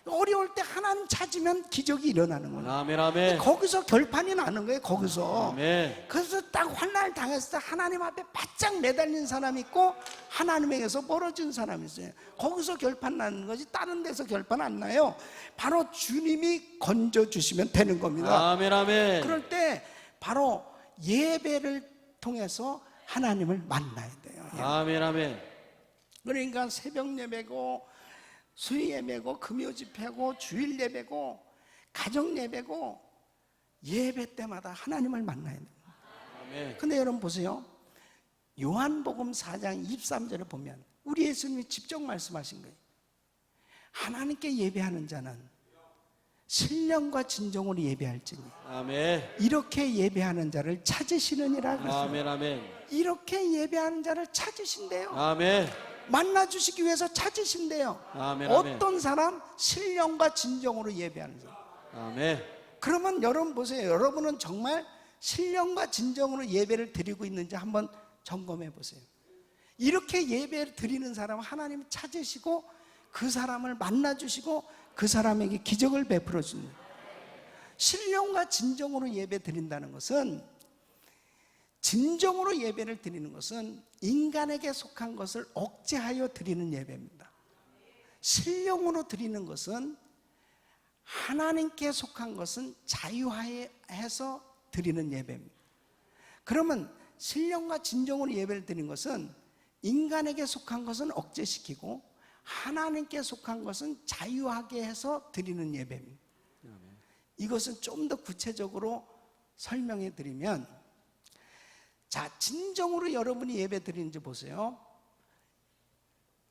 어려울 때 하나님 찾으면 기적이 일어나는 거예요. 아멘, 아멘. 거기서 결판이 나는 거예요. 거기서. 아멘. 그래서 딱 환난을 당했을 때 하나님 앞에 바짝 매달린 사람이 있고 하나님에게서 멀어진 사람이 있어요. 거기서 결판 나는 거지 다른 데서 결판 안 나요. 바로 주님이 건져주시면 되는 겁니다. 아멘, 아멘. 그럴 때 바로 예배를 통해서 하나님을 만나야 돼요. 아멘, 아멘. 그러니까 새벽 예배고 수요 예배고 금요 집회고 주일 예배고 가정 예배고 예배 때마다 하나님을 만나야 돼요. 아멘. 근데 여러분 보세요. 요한복음 4장 23절에 보면 우리 예수님이 직접 말씀하신 거예요. 하나님께 예배하는 자는 신령과 진정으로 예배할지니 아멘. 이렇게 예배하는 자를 찾으시느니라 그랬어요. 아멘, 아멘. 이렇게 예배하는 자를 찾으신대요. 아멘. 만나주시기 위해서 찾으신대요. 아멘, 아멘. 어떤 사람? 신령과 진정으로 예배하는 사람. 아멘. 그러면 여러분 보세요. 여러분은 정말 신령과 진정으로 예배를 드리고 있는지 한번 점검해 보세요. 이렇게 예배를 드리는 사람은 하나님이 찾으시고 그 사람을 만나주시고 그 사람에게 기적을 베풀어 주는 거예요. 신령과 진정으로 예배 드린다는 것은, 진정으로 예배를 드리는 것은 인간에게 속한 것을 억제하여 드리는 예배입니다. 신령으로 드리는 것은 하나님께 속한 것은 자유해서 드리는 예배입니다. 그러면 신령과 진정으로 예배를 드리는 것은 인간에게 속한 것은 억제시키고 하나님께 속한 것은 자유하게 해서 드리는 예배입니다. 이것은 좀 더 구체적으로 설명해 드리면, 자, 진정으로 여러분이 예배 드리는지 보세요.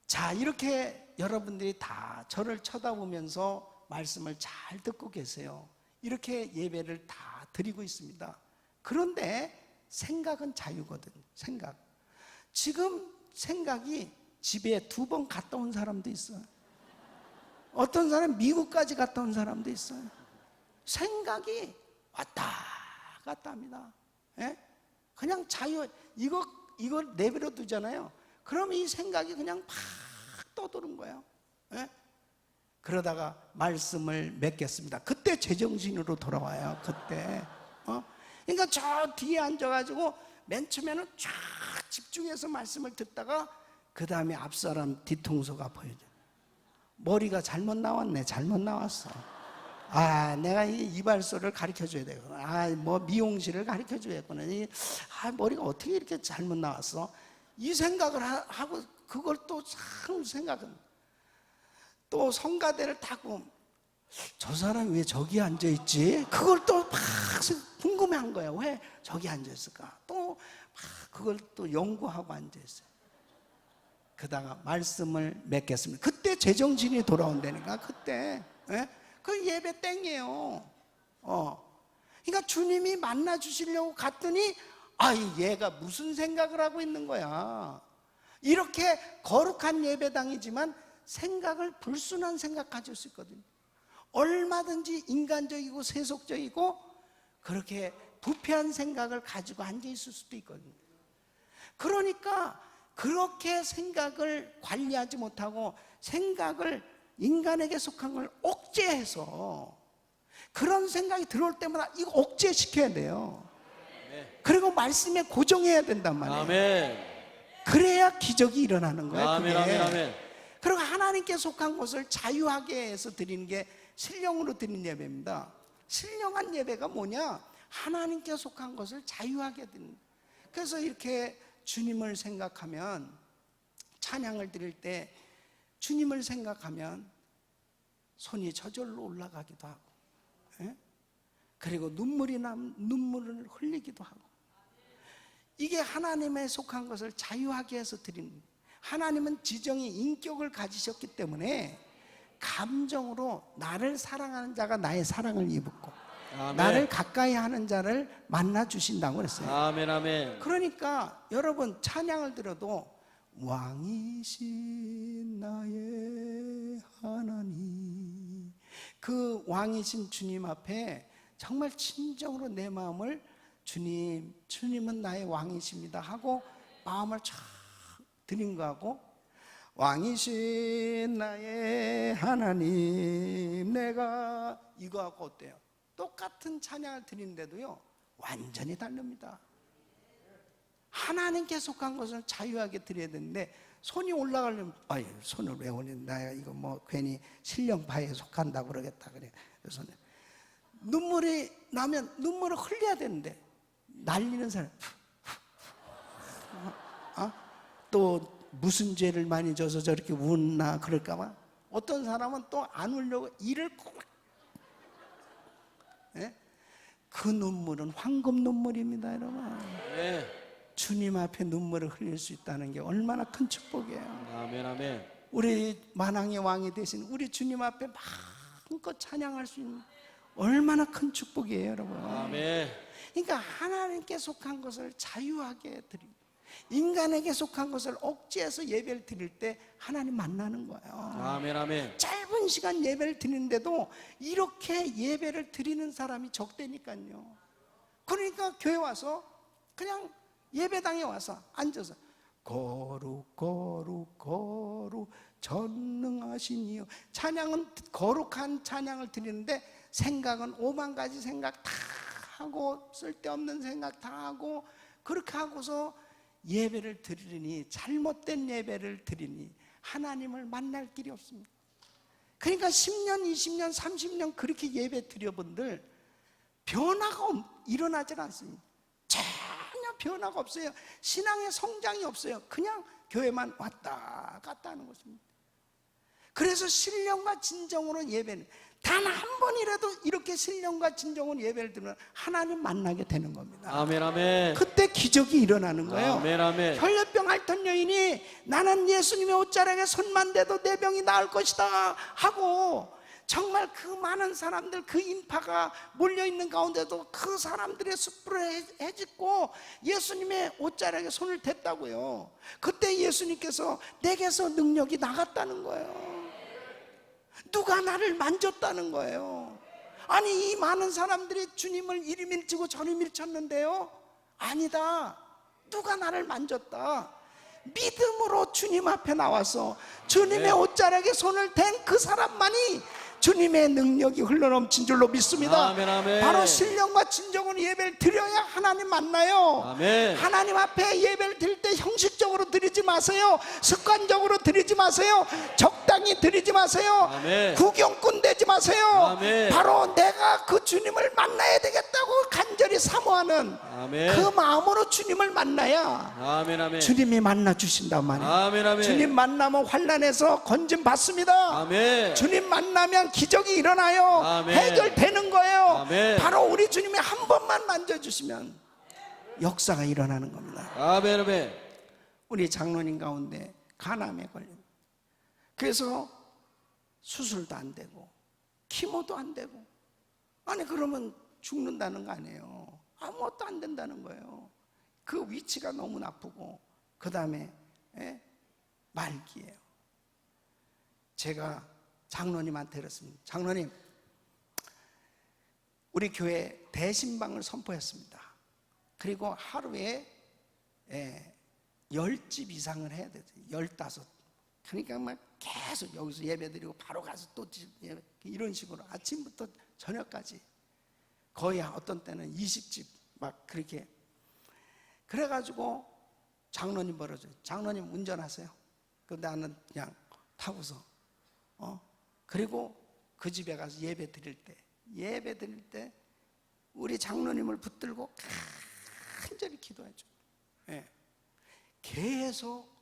자, 이렇게 여러분들이 다 저를 쳐다보면서 말씀을 잘 듣고 계세요. 이렇게 예배를 다 드리고 있습니다. 그런데 생각은 자유거든요. 생각. 지금 생각이 집에 2번 갔다 온 사람도 있어요. 어떤 사람 미국까지 갔다 온 사람도 있어요. 생각이 왔다 갔다 합니다. 예? 그냥 자유, 이거 내버려 두잖아요. 그럼 이 생각이 그냥 팍 떠도는 거예요. 예? 그러다가 말씀을 맺겠습니다. 그때 제정신으로 돌아와요. 그때. 그러니까 저 뒤에 앉아가지고 맨 처음에는 쫙 집중해서 말씀을 듣다가 그 다음에 앞사람 뒤통수가 보여져. 머리가 잘못 나왔네. 잘못 나왔어. 아, 내가 이 이발소를 가르쳐줘야 되구나. 아, 뭐 미용실을 가르쳐줘야겠구나. 머리가 어떻게 이렇게 잘못 나왔어? 이 생각을 하고 그걸 또 참 생각은, 또 성가대를 타고 저 사람이 왜 저기 앉아있지? 그걸 또 막 궁금해한 거야. 왜 저기 앉아있을까? 또 막 그걸 또 연구하고 앉아있어요. 그다가 말씀을 맺겠습니다. 그때 제정신이 돌아온다니까. 그때. 예? 그 예배 땡이에요. 그러니까 주님이 만나 주시려고 갔더니 얘가 무슨 생각을 하고 있는 거야. 이렇게 거룩한 예배당이지만 생각을 불순한 생각 가질 수 있거든요. 얼마든지 인간적이고 세속적이고 그렇게 부패한 생각을 가지고 앉아 있을 수도 있거든요. 그러니까 그렇게 생각을 관리하지 못하고 생각을, 인간에게 속한 걸 억제해서, 그런 생각이 들어올 때마다 이거 억제시켜야 돼요. 그리고 말씀에 고정해야 된단 말이에요. 아멘. 그래야 기적이 일어나는 거예요. 아멘, 그게. 아멘, 아멘. 그리고 하나님께 속한 것을 자유하게 해서 드리는 게 신령으로 드리는 예배입니다. 신령한 예배가 뭐냐? 하나님께 속한 것을 자유하게 드리는. 그래서 이렇게 주님을 생각하면, 찬양을 드릴 때 주님을 생각하면 손이 저절로 올라가기도 하고, 예? 그리고 눈물을 흘리기도 하고, 이게 하나님에 속한 것을 자유하게 해서 드리는 거예요. 하나님은 지정의 인격을 가지셨기 때문에 감정으로 나를 사랑하는 자가 나의 사랑을 입었고, 아멘. 나를 가까이 하는 자를 만나 주신다고 그랬어요. 아멘. 아멘. 그러니까 여러분, 찬양을 들어도 왕이신 나의 하나님, 그 왕이신 주님 앞에 정말 진정으로 내 마음을 주님은 나의 왕이십니다 하고 마음을 쫙 드린 거하고, 왕이신 나의 하나님 내가, 이거하고 어때요? 똑같은 찬양을 드리는데도요 완전히 다릅니다. 하나님께 속한 것을 자유하게 드려야 되는데, 손이 올라가려면 아유 손을 왜 올려, 나 이거 뭐 괜히 신령파에 속한다고 그러겠다 그래. 그래서 눈물이 나면 눈물을 흘려야 되는데, 날리는 사람 또 무슨 죄를 많이 져서 저렇게 웃나 그럴까봐, 어떤 사람은 또 안 울려고 이를 꼭, 예? 그 눈물은 황금 눈물입니다, 여러분. 네. 주님 앞에 눈물을 흘릴 수 있다는 게 얼마나 큰 축복이에요. 아멘. 아멘. 우리 만왕의 왕이 되신 우리 주님 앞에 마음껏 찬양할 수 있는 얼마나 큰 축복이에요, 여러분. 아멘. 그러니까 하나님께 속한 것을 자유하게 드리고, 인간에게 속한 것을 억지해서 예배를 드릴 때 하나님 만나는 거예요. 아멘. 아멘. 짧은 시간 예배를 드리는데도 이렇게 예배를 드리는 사람이 적대니까요. 그러니까 교회 와서 그냥 예배당에 와서 앉아서 거룩 거룩 거룩 전능하신 이여, 찬양은 거룩한 찬양을 드리는데 생각은 오만 가지 생각 다 하고, 쓸데없는 생각 다 하고, 그렇게 하고서 예배를 드리니, 잘못된 예배를 드리니 하나님을 만날 길이 없습니다. 그러니까 10년 20년 30년 그렇게 예배 드려본들 변화가 일어나질 않습니다. 전혀 변화가 없어요. 신앙의 성장이 없어요. 그냥 교회만 왔다 갔다 하는 것입니다. 그래서 신령과 진정으로 예배는, 단 한 번이라도 이렇게 신령과 진정으로 예배를 드리면 하나님 만나게 되는 겁니다. 아멘. 아멘. 그때 기적이 일어나는 거예요. 아멘. 아멘. 혈련병 앓던 여인이 나는 예수님의 옷자락에 손만 대도 내 병이 나을 것이다 하고, 정말 그 많은 사람들, 그 인파가 몰려있는 가운데도 그 사람들의 숯불을 헤집고 예수님의 옷자락에 손을 댔다고요. 그때 예수님께서 내게서 능력이 나갔다는 거예요. 누가 나를 만졌다는 거예요. 아니, 이 많은 사람들이 주님을 이리 밀치고 저리 밀쳤는데요, 아니다, 누가 나를 만졌다. 믿음으로 주님 앞에 나와서 주님의 옷자락에 손을 댄 그 사람만이 주님의 능력이 흘러넘친 줄로 믿습니다. 아멘. 아멘. 바로 신령과 진정으로 예배를 드려야 하나님 만나요. 아멘. 하나님 앞에 예배를 드릴 때 형식적으로 드리지 마세요. 습관적으로 드리지 마세요. 적당히 드리지 마세요. 아멘. 구경꾼 되지 마세요. 아멘. 바로 내가 그 주님을 만나야 되겠다고 간절히 사모하는 아멘. 그 마음으로 주님을 만나야 아멘. 아멘. 주님이 만나 주신단 말이에요. 아멘. 아멘. 주님 만나면 환난에서 건짐 받습니다. 아멘. 주님 만나면 기적이 일어나요. 아멘. 해결되는 거예요. 아멘. 바로 우리 주님이 한 번만 만져주시면 역사가 일어나는 겁니다. 아멘. 아멘. 우리 장로님 가운데 간암에 걸립니다. 그래서 수술도 안 되고 키모도 안 되고, 아니 그러면 죽는다는 거 아니에요. 아무것도 안 된다는 거예요. 그 위치가 너무 나쁘고, 그 다음에 말기예요. 제가 장로님한테 그랬습니다. 장로님, 우리 교회 대신방을 선포했습니다. 그리고 하루에 10집 이상을 해야 돼요. 15. 그러니까 막 계속 여기서 예배드리고 바로 가서 또 예배, 이런 식으로 아침부터 저녁까지 거의 어떤 때는 20집 막 그렇게. 그래가지고 장로님 벌어줘요. 장로님 운전하세요. 근데 나는 그냥 타고서 그리고 그 집에 가서 예배 드릴 때 우리 장로님을 붙들고 간절히 기도해줘. 예. 계속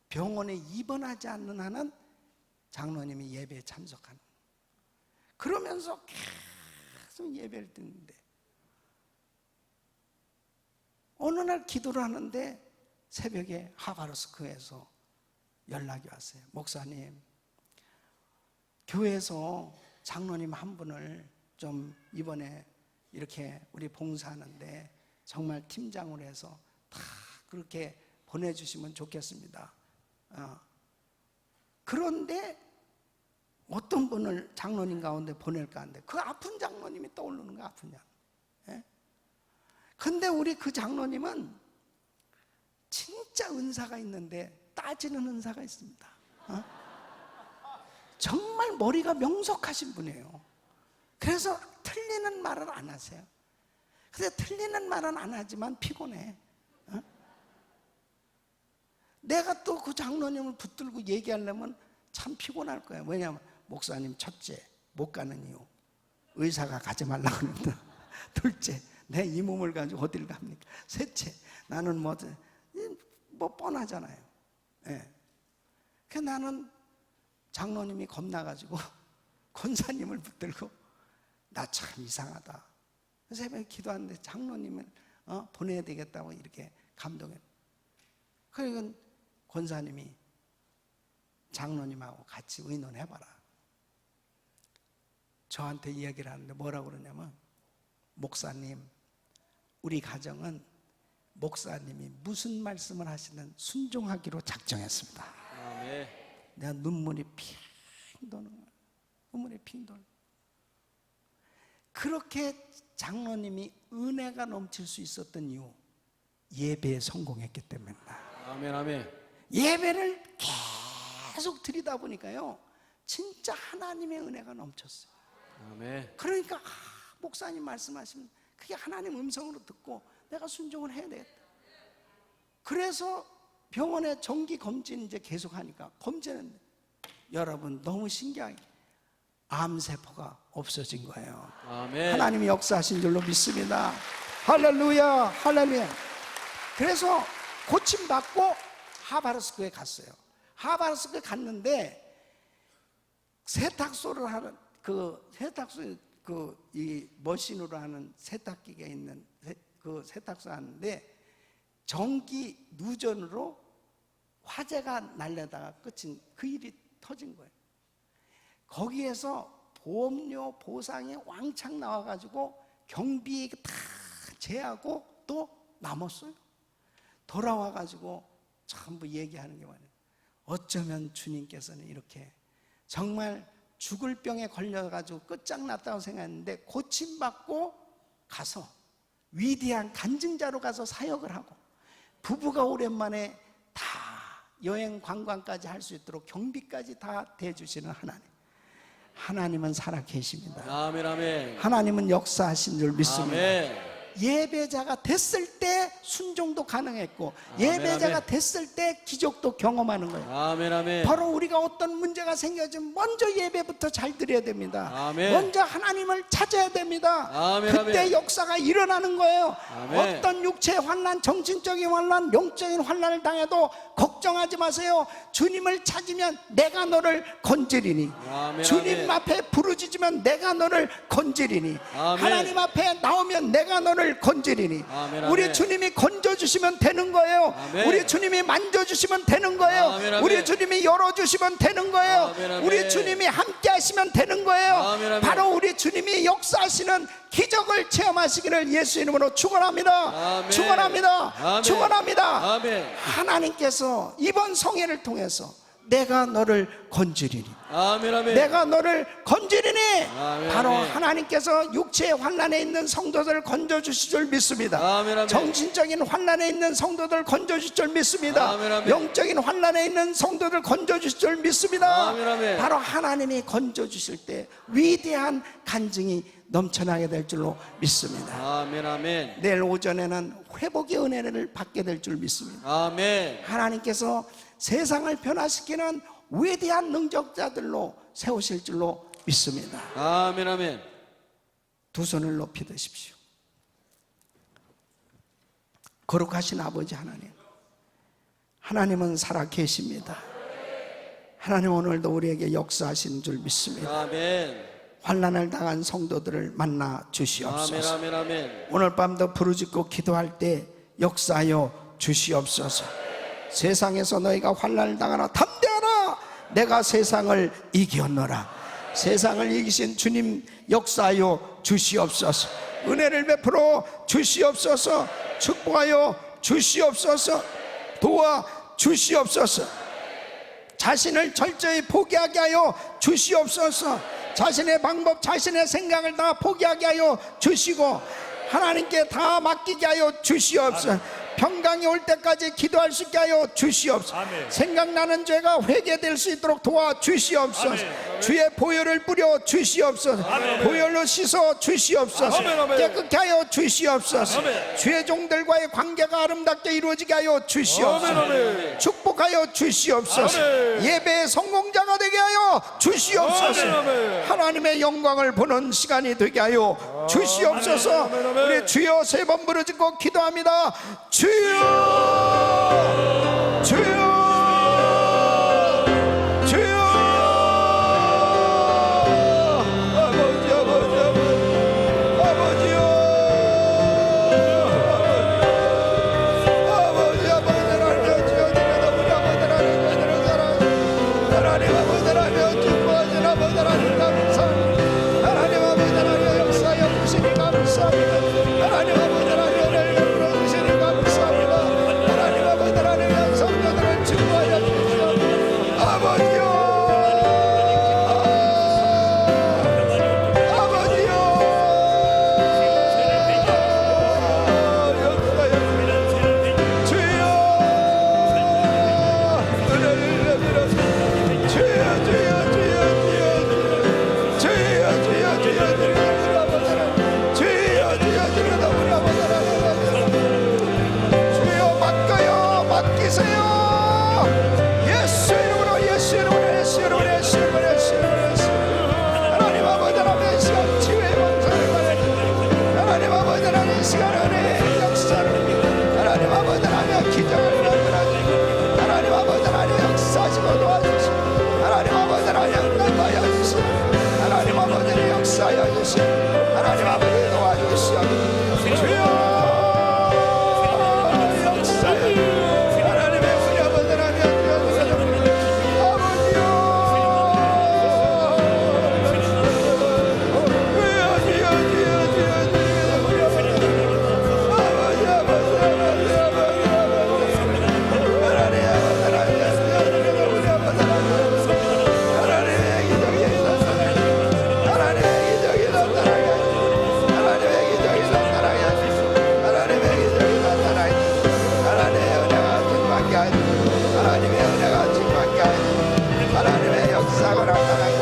병원에 입원하지 않는 한은 장로님이 예배에 참석하는. 그러면서 계속 예배를 듣는데 어느 날 기도를 하는데 새벽에 하바르스크에서 연락이 왔어요. 목사님, 교회에서 장로님 한 분을 좀 이번에 이렇게 우리 봉사하는데 정말 팀장으로 해서 다 그렇게 보내주시면 좋겠습니다. 그런데 어떤 분을 장로님 가운데 보낼까 하는데 그 아픈 장로님이 떠오르는 거야. 아픈 장. 예? 근데 우리 그 장로님은 진짜 은사가 있는데 따지는 은사가 있습니다. 정말 머리가 명석하신 분이에요. 그래서 틀리는 말을 안 하세요. 근데 틀리는 말은 안 하지만 피곤해. 내가 또 그 장로님을 붙들고 얘기하려면 참 피곤할 거예요. 왜냐하면 목사님, 첫째, 못 가는 이유 의사가 가지 말라고 합니다. 둘째, 내 이 몸을 가지고 어딜 갑니까? 셋째, 나는 뭐 뻔하잖아요. 예. 그 나는 장로님이 겁나가지고 권사님을 붙들고 나 참 이상하다. 새벽에 기도하는데 장로님을 보내야 되겠다고 이렇게 감동해. 그러니까 권사님이 장로님하고 같이 의논해봐라. 저한테 이야기를 하는데 뭐라고 그러냐면, 목사님, 우리 가정은 목사님이 무슨 말씀을 하시든 순종하기로 작정했습니다. 아멘. 내가 눈물이 핑 도는 거야. 눈물이 핑 도는 거야. 그렇게 장로님이 은혜가 넘칠 수 있었던 이유, 예배에 성공했기 때문입니다. 아멘. 아멘. 예배를 계속 드리다 보니까요, 진짜 하나님의 은혜가 넘쳤어요. 아멘. 그러니까 목사님 말씀하시면 그게 하나님 음성으로 듣고 내가 순종을 해야 되겠다. 그래서 병원에 정기 검진 이제 계속 하니까 검진했는데 여러분 너무 신기하게 암세포가 없어진 거예요. 아멘. 하나님이 역사하신 줄로 믿습니다. 할렐루야, 할렐루야. 그래서 고침받고 하바르스크에 갔어요. 하바르스크에 갔는데 세탁소를 하는 그 세탁소 이 머신으로 하는 세탁기가 있는 그 세탁소 하는데 전기 누전으로 화재가 날려다가 끝인 그 일이 터진 거예요. 거기에서 보험료 보상이 왕창 나와가지고 경비 다 제하고 또 남았어요. 돌아와가지고 전부 얘기하는 게 뭐냐면, 어쩌면 주님께서는 이렇게 정말 죽을 병에 걸려가지고 끝장났다고 생각했는데 고침받고 가서 위대한 간증자로 가서 사역을 하고 부부가 오랜만에 다 여행 관광까지 할 수 있도록 경비까지 다 대주시는 하나님은 살아 계십니다. 아멘. 아멘. 하나님은 역사하신 줄 믿습니다. 아멘. 예배자가 됐을 때 순종도 가능했고 아멘, 예배자가 아멘. 됐을 때 기적도 경험하는 거예요. 아멘. 아멘. 바로 우리가 어떤 문제가 생겨지면 먼저 예배부터 잘 드려야 됩니다. 아멘. 먼저 하나님을 찾아야 됩니다. 아멘, 그때 아멘. 역사가 일어나는 거예요. 아멘. 어떤 육체의 환난, 정신적인 환난, 영적인 환난을 당해도 걱정하지 마세요. 주님을 찾으면 내가 너를 건지리니. 아멘, 주님 아멘. 앞에 부르짖으면 내가 너를 건지리니. 아멘. 하나님 앞에 나오면 내가 너를 건지리니. 아멘, 우리 아멘. 주님이 건져주시면 되는 거예요. 아멘. 우리 주님이 만져주시면 되는 거예요. 아멘, 아멘. 우리 주님이 열어주시면 되는 거예요. 아멘, 아멘. 우리 주님이 함께 하시면 되는 거예요. 아멘, 아멘. 바로 우리 주님이 역사하시는 기적을 체험하시기를 예수 이름으로 축원합니다. 아멘. 축원합니다. 아멘. 축원합니다. 아멘. 하나님께서 이번 성회를 통해서 내가 너를 건지리니. 아멘. 아멘. 내가 너를 건지리니. 아멘, 바로 아멘. 하나님께서 육체의 환난에 있는 성도들을 건져주실 줄 믿습니다. 아멘, 아멘. 정신적인 환난에 있는 성도들 건져주실 줄 믿습니다. 아멘, 아멘. 영적인 환난에 있는 성도들 건져주실 줄 믿습니다. 아멘, 아멘. 바로 하나님이 건져주실 때 위대한 간증이 넘쳐나게 될 줄로 믿습니다. 아멘. 아멘. 내일 오전에는 회복의 은혜를 받게 될 줄 믿습니다. 아멘. 하나님께서 세상을 변화시키는 위대한 능력자들로 세우실 줄로 믿습니다. 아멘. 아멘. 두 손을 높이 드십시오. 거룩하신 아버지 하나님, 하나님은 살아 계십니다. 하나님 오늘도 우리에게 역사하시는 줄 믿습니다. 아멘. 환난을 당한 성도들을 만나 아멘. 주시옵소서. 아멘. 아멘. 오늘 밤도 부르짖고 기도할 때 역사하여 주시옵소서. 세상에서 너희가 환난을 당하나 담대하라, 내가 세상을 이겼노라. 세상을 이기신 주님 역사하여 주시옵소서. 은혜를 베풀어 주시옵소서. 축복하여 주시옵소서. 도와 주시옵소서. 자신을 철저히 포기하게 하여 주시옵소서. 자신의 방법, 자신의 생각을 다 포기하게 하여 주시고 하나님께 다 맡기게 하여 주시옵소서. 평강이 올 때까지 기도할 수 있게 하여 주시옵소서. 아멘. 생각나는 죄가 회개될 수 있도록 도와 주시옵소서. 아멘. 주의 보혈을 뿌려 주시옵소서. 아멘. 보혈로 씻어 주시옵소서. 아멘. 아멘. 깨끗게 하여 주시옵소서. 아멘. 주의 종들과의 관계가 아름답게 이루어지게 하여 주시옵소서. 아멘. 축복하여 주시옵소서. 아멘. 예배의 성공자가 되게 하여 주시옵소서. 아멘. 하나님의 영광을 보는 시간이 되게 하여 주시옵소서. 아멘. 아멘. 우리 주여 세 번 부르짖고 기도합니다. 주여, 주여, 주여. 아버지, 아버지, 아버지, 아버지요. 아버지, 아버지, 하나님 주여드리다 우리 아버지 하나님 주여드리는 사랑, 하나님 아버지 하나님 기뻐하신 아버지 하나님 감사합니다. 하나님 아버지 하나님 역사여 주시니 감사합니다. 하나님 아버지 하나님 은혜를 베풀어 주시니 감사합니다. 하나님 아버지 하나님 성도들을 축복하여 주시옵소서. 아버지요, 아버지요, 주여 은혜를 베풀어 주여, 주여, 주여, 주여, 주여, 주여, 주여, 주여, 아버지 하나님, 주여, 주여, 주여, 우리 아버지 하나님, 주여 맡겨요, 맡기세요. 예수 이름으로, 예수 이름으로, 예수 이름으로, 예수 이름으로, 예수 이름으로, 예수 이름으로. 하나님 아버지 하나님 시간 치유의 범사를 받으시고 하나님 아버지 하나님 시간 은혜의 역사를 하나님 아버지 하나님 기적을 만들어주시고 하나님 아버지 하나님 역사하시고 도와주시고 하나님 아버지 하나님 나타하여 주시고 하나님 아버지의 역사하여 주시고 하나님 아버지 도와주시옵소서. 주여 역사하여 하나님의 우리 아버지 하나님 하나님의 은혜가 충만케 하여 하나님의 역사가 나타나게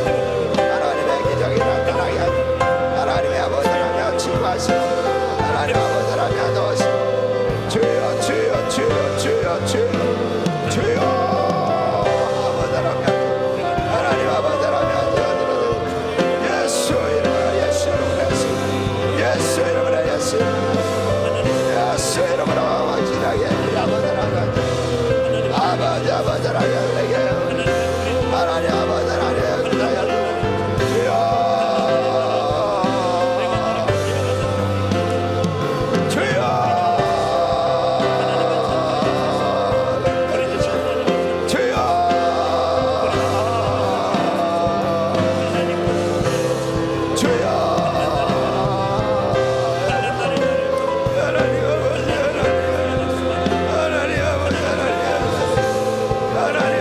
하나님의 기적이 나타나게 하나님의 아버지 하나님 충만하시고 하나님 아버지 하나님 도우시고 주여, 주여, 주여, 주여, 주여, 주여 아버지 하나님, 하나님 아버지 하나님 예수 이름으로, 예수 이름으로, 예수 이름으로, 예수 이름으로, 예수 이름으로 완전하게 아버지 하나님, 아버지 아버지 하나님 내게 하나님 아버지 하나님 주여, 주여, 주여, 주여. 하나님 아버지 하나님, 하나님 아버지 하나님, 하나님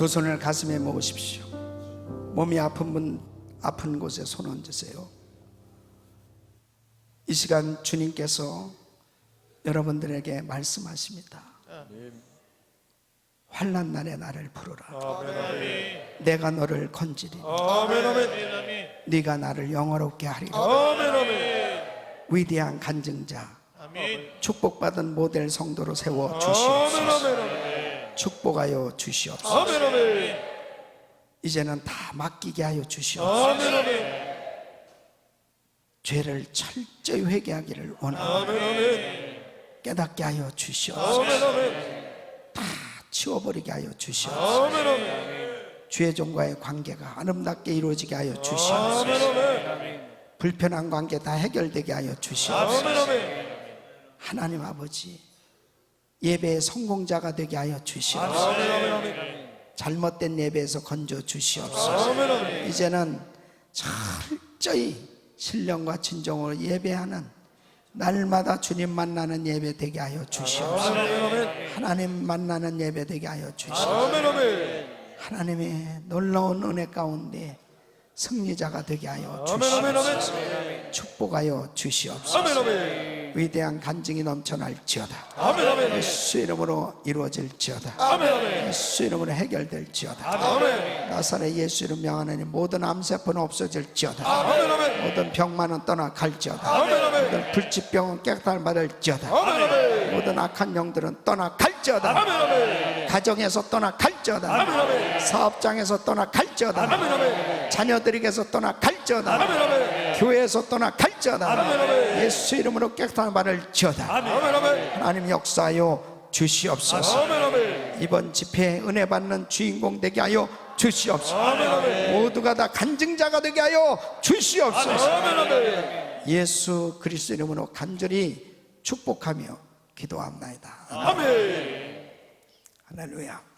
두 손을 가슴에 모으십시오. 몸이 아픈 분, 아픈 곳에 손 얹으세요. 이 시간 주님께서 여러분들에게 말씀하십니다. 환난 날에 나를 부르라. 내가 너를 건지리니 네가 나를 영화롭게 하리라. 위대한 간증자, 축복받은 모델 성도로 세워 주시옵소서. 축복하여 주시옵소서. 이제는 다 맡기게 하여 주시옵소서. 죄를 철저히 회개하기를 원합니다. 깨닫게 하여 주시옵소서. 다 치워버리게 하여 주시옵소서. 죄종과의 관계가 아름답게 이루어지게 하여 주시옵소서. 불편한 관계 다 해결되게 하여 주시옵소서. 하나님 아버지, 예배의 성공자가 되게 하여 주시옵소서. 잘못된 예배에서 건져 주시옵소서. 이제는 철저히 신령과 진정으로 예배하는, 날마다 주님 만나는 예배 되게 하여 주시옵소서. 하나님 만나는 예배 되게 하여 주시옵소서. 하나님의 놀라운 은혜 가운데 승리자가 되게 하여 주시옵소서. 축복하여 주시옵소서. 위대한 간증이 넘쳐날지어다. 예수 이름으로 이루어질지어다. 예수 이름으로 해결될지어다. 나사렛 예수 이름 명하노니 모든 암세포는 없어질지어다. 모든 병만은 떠나갈지어다. 모든 불치병은 깨끗함을 받을지어다. 모든 악한 영들은 떠나갈지어다. 가정에서 떠나갈지어다. 사업장에서 떠나갈지어다. 자녀들에게서 떠나갈지어다. 교회에서 떠나갈지어다. 예수 이름으로 깨끗한 말을 지어다. 하나님 역사하여 주시옵소서. 이번 집회에 은혜 받는 주인공 되게 하여 주시옵소서. 모두가 다 간증자가 되게 하여 주시옵소서. 예수 그리스도 이름으로 간절히 축복하며 기도합나이다. 할렐루야.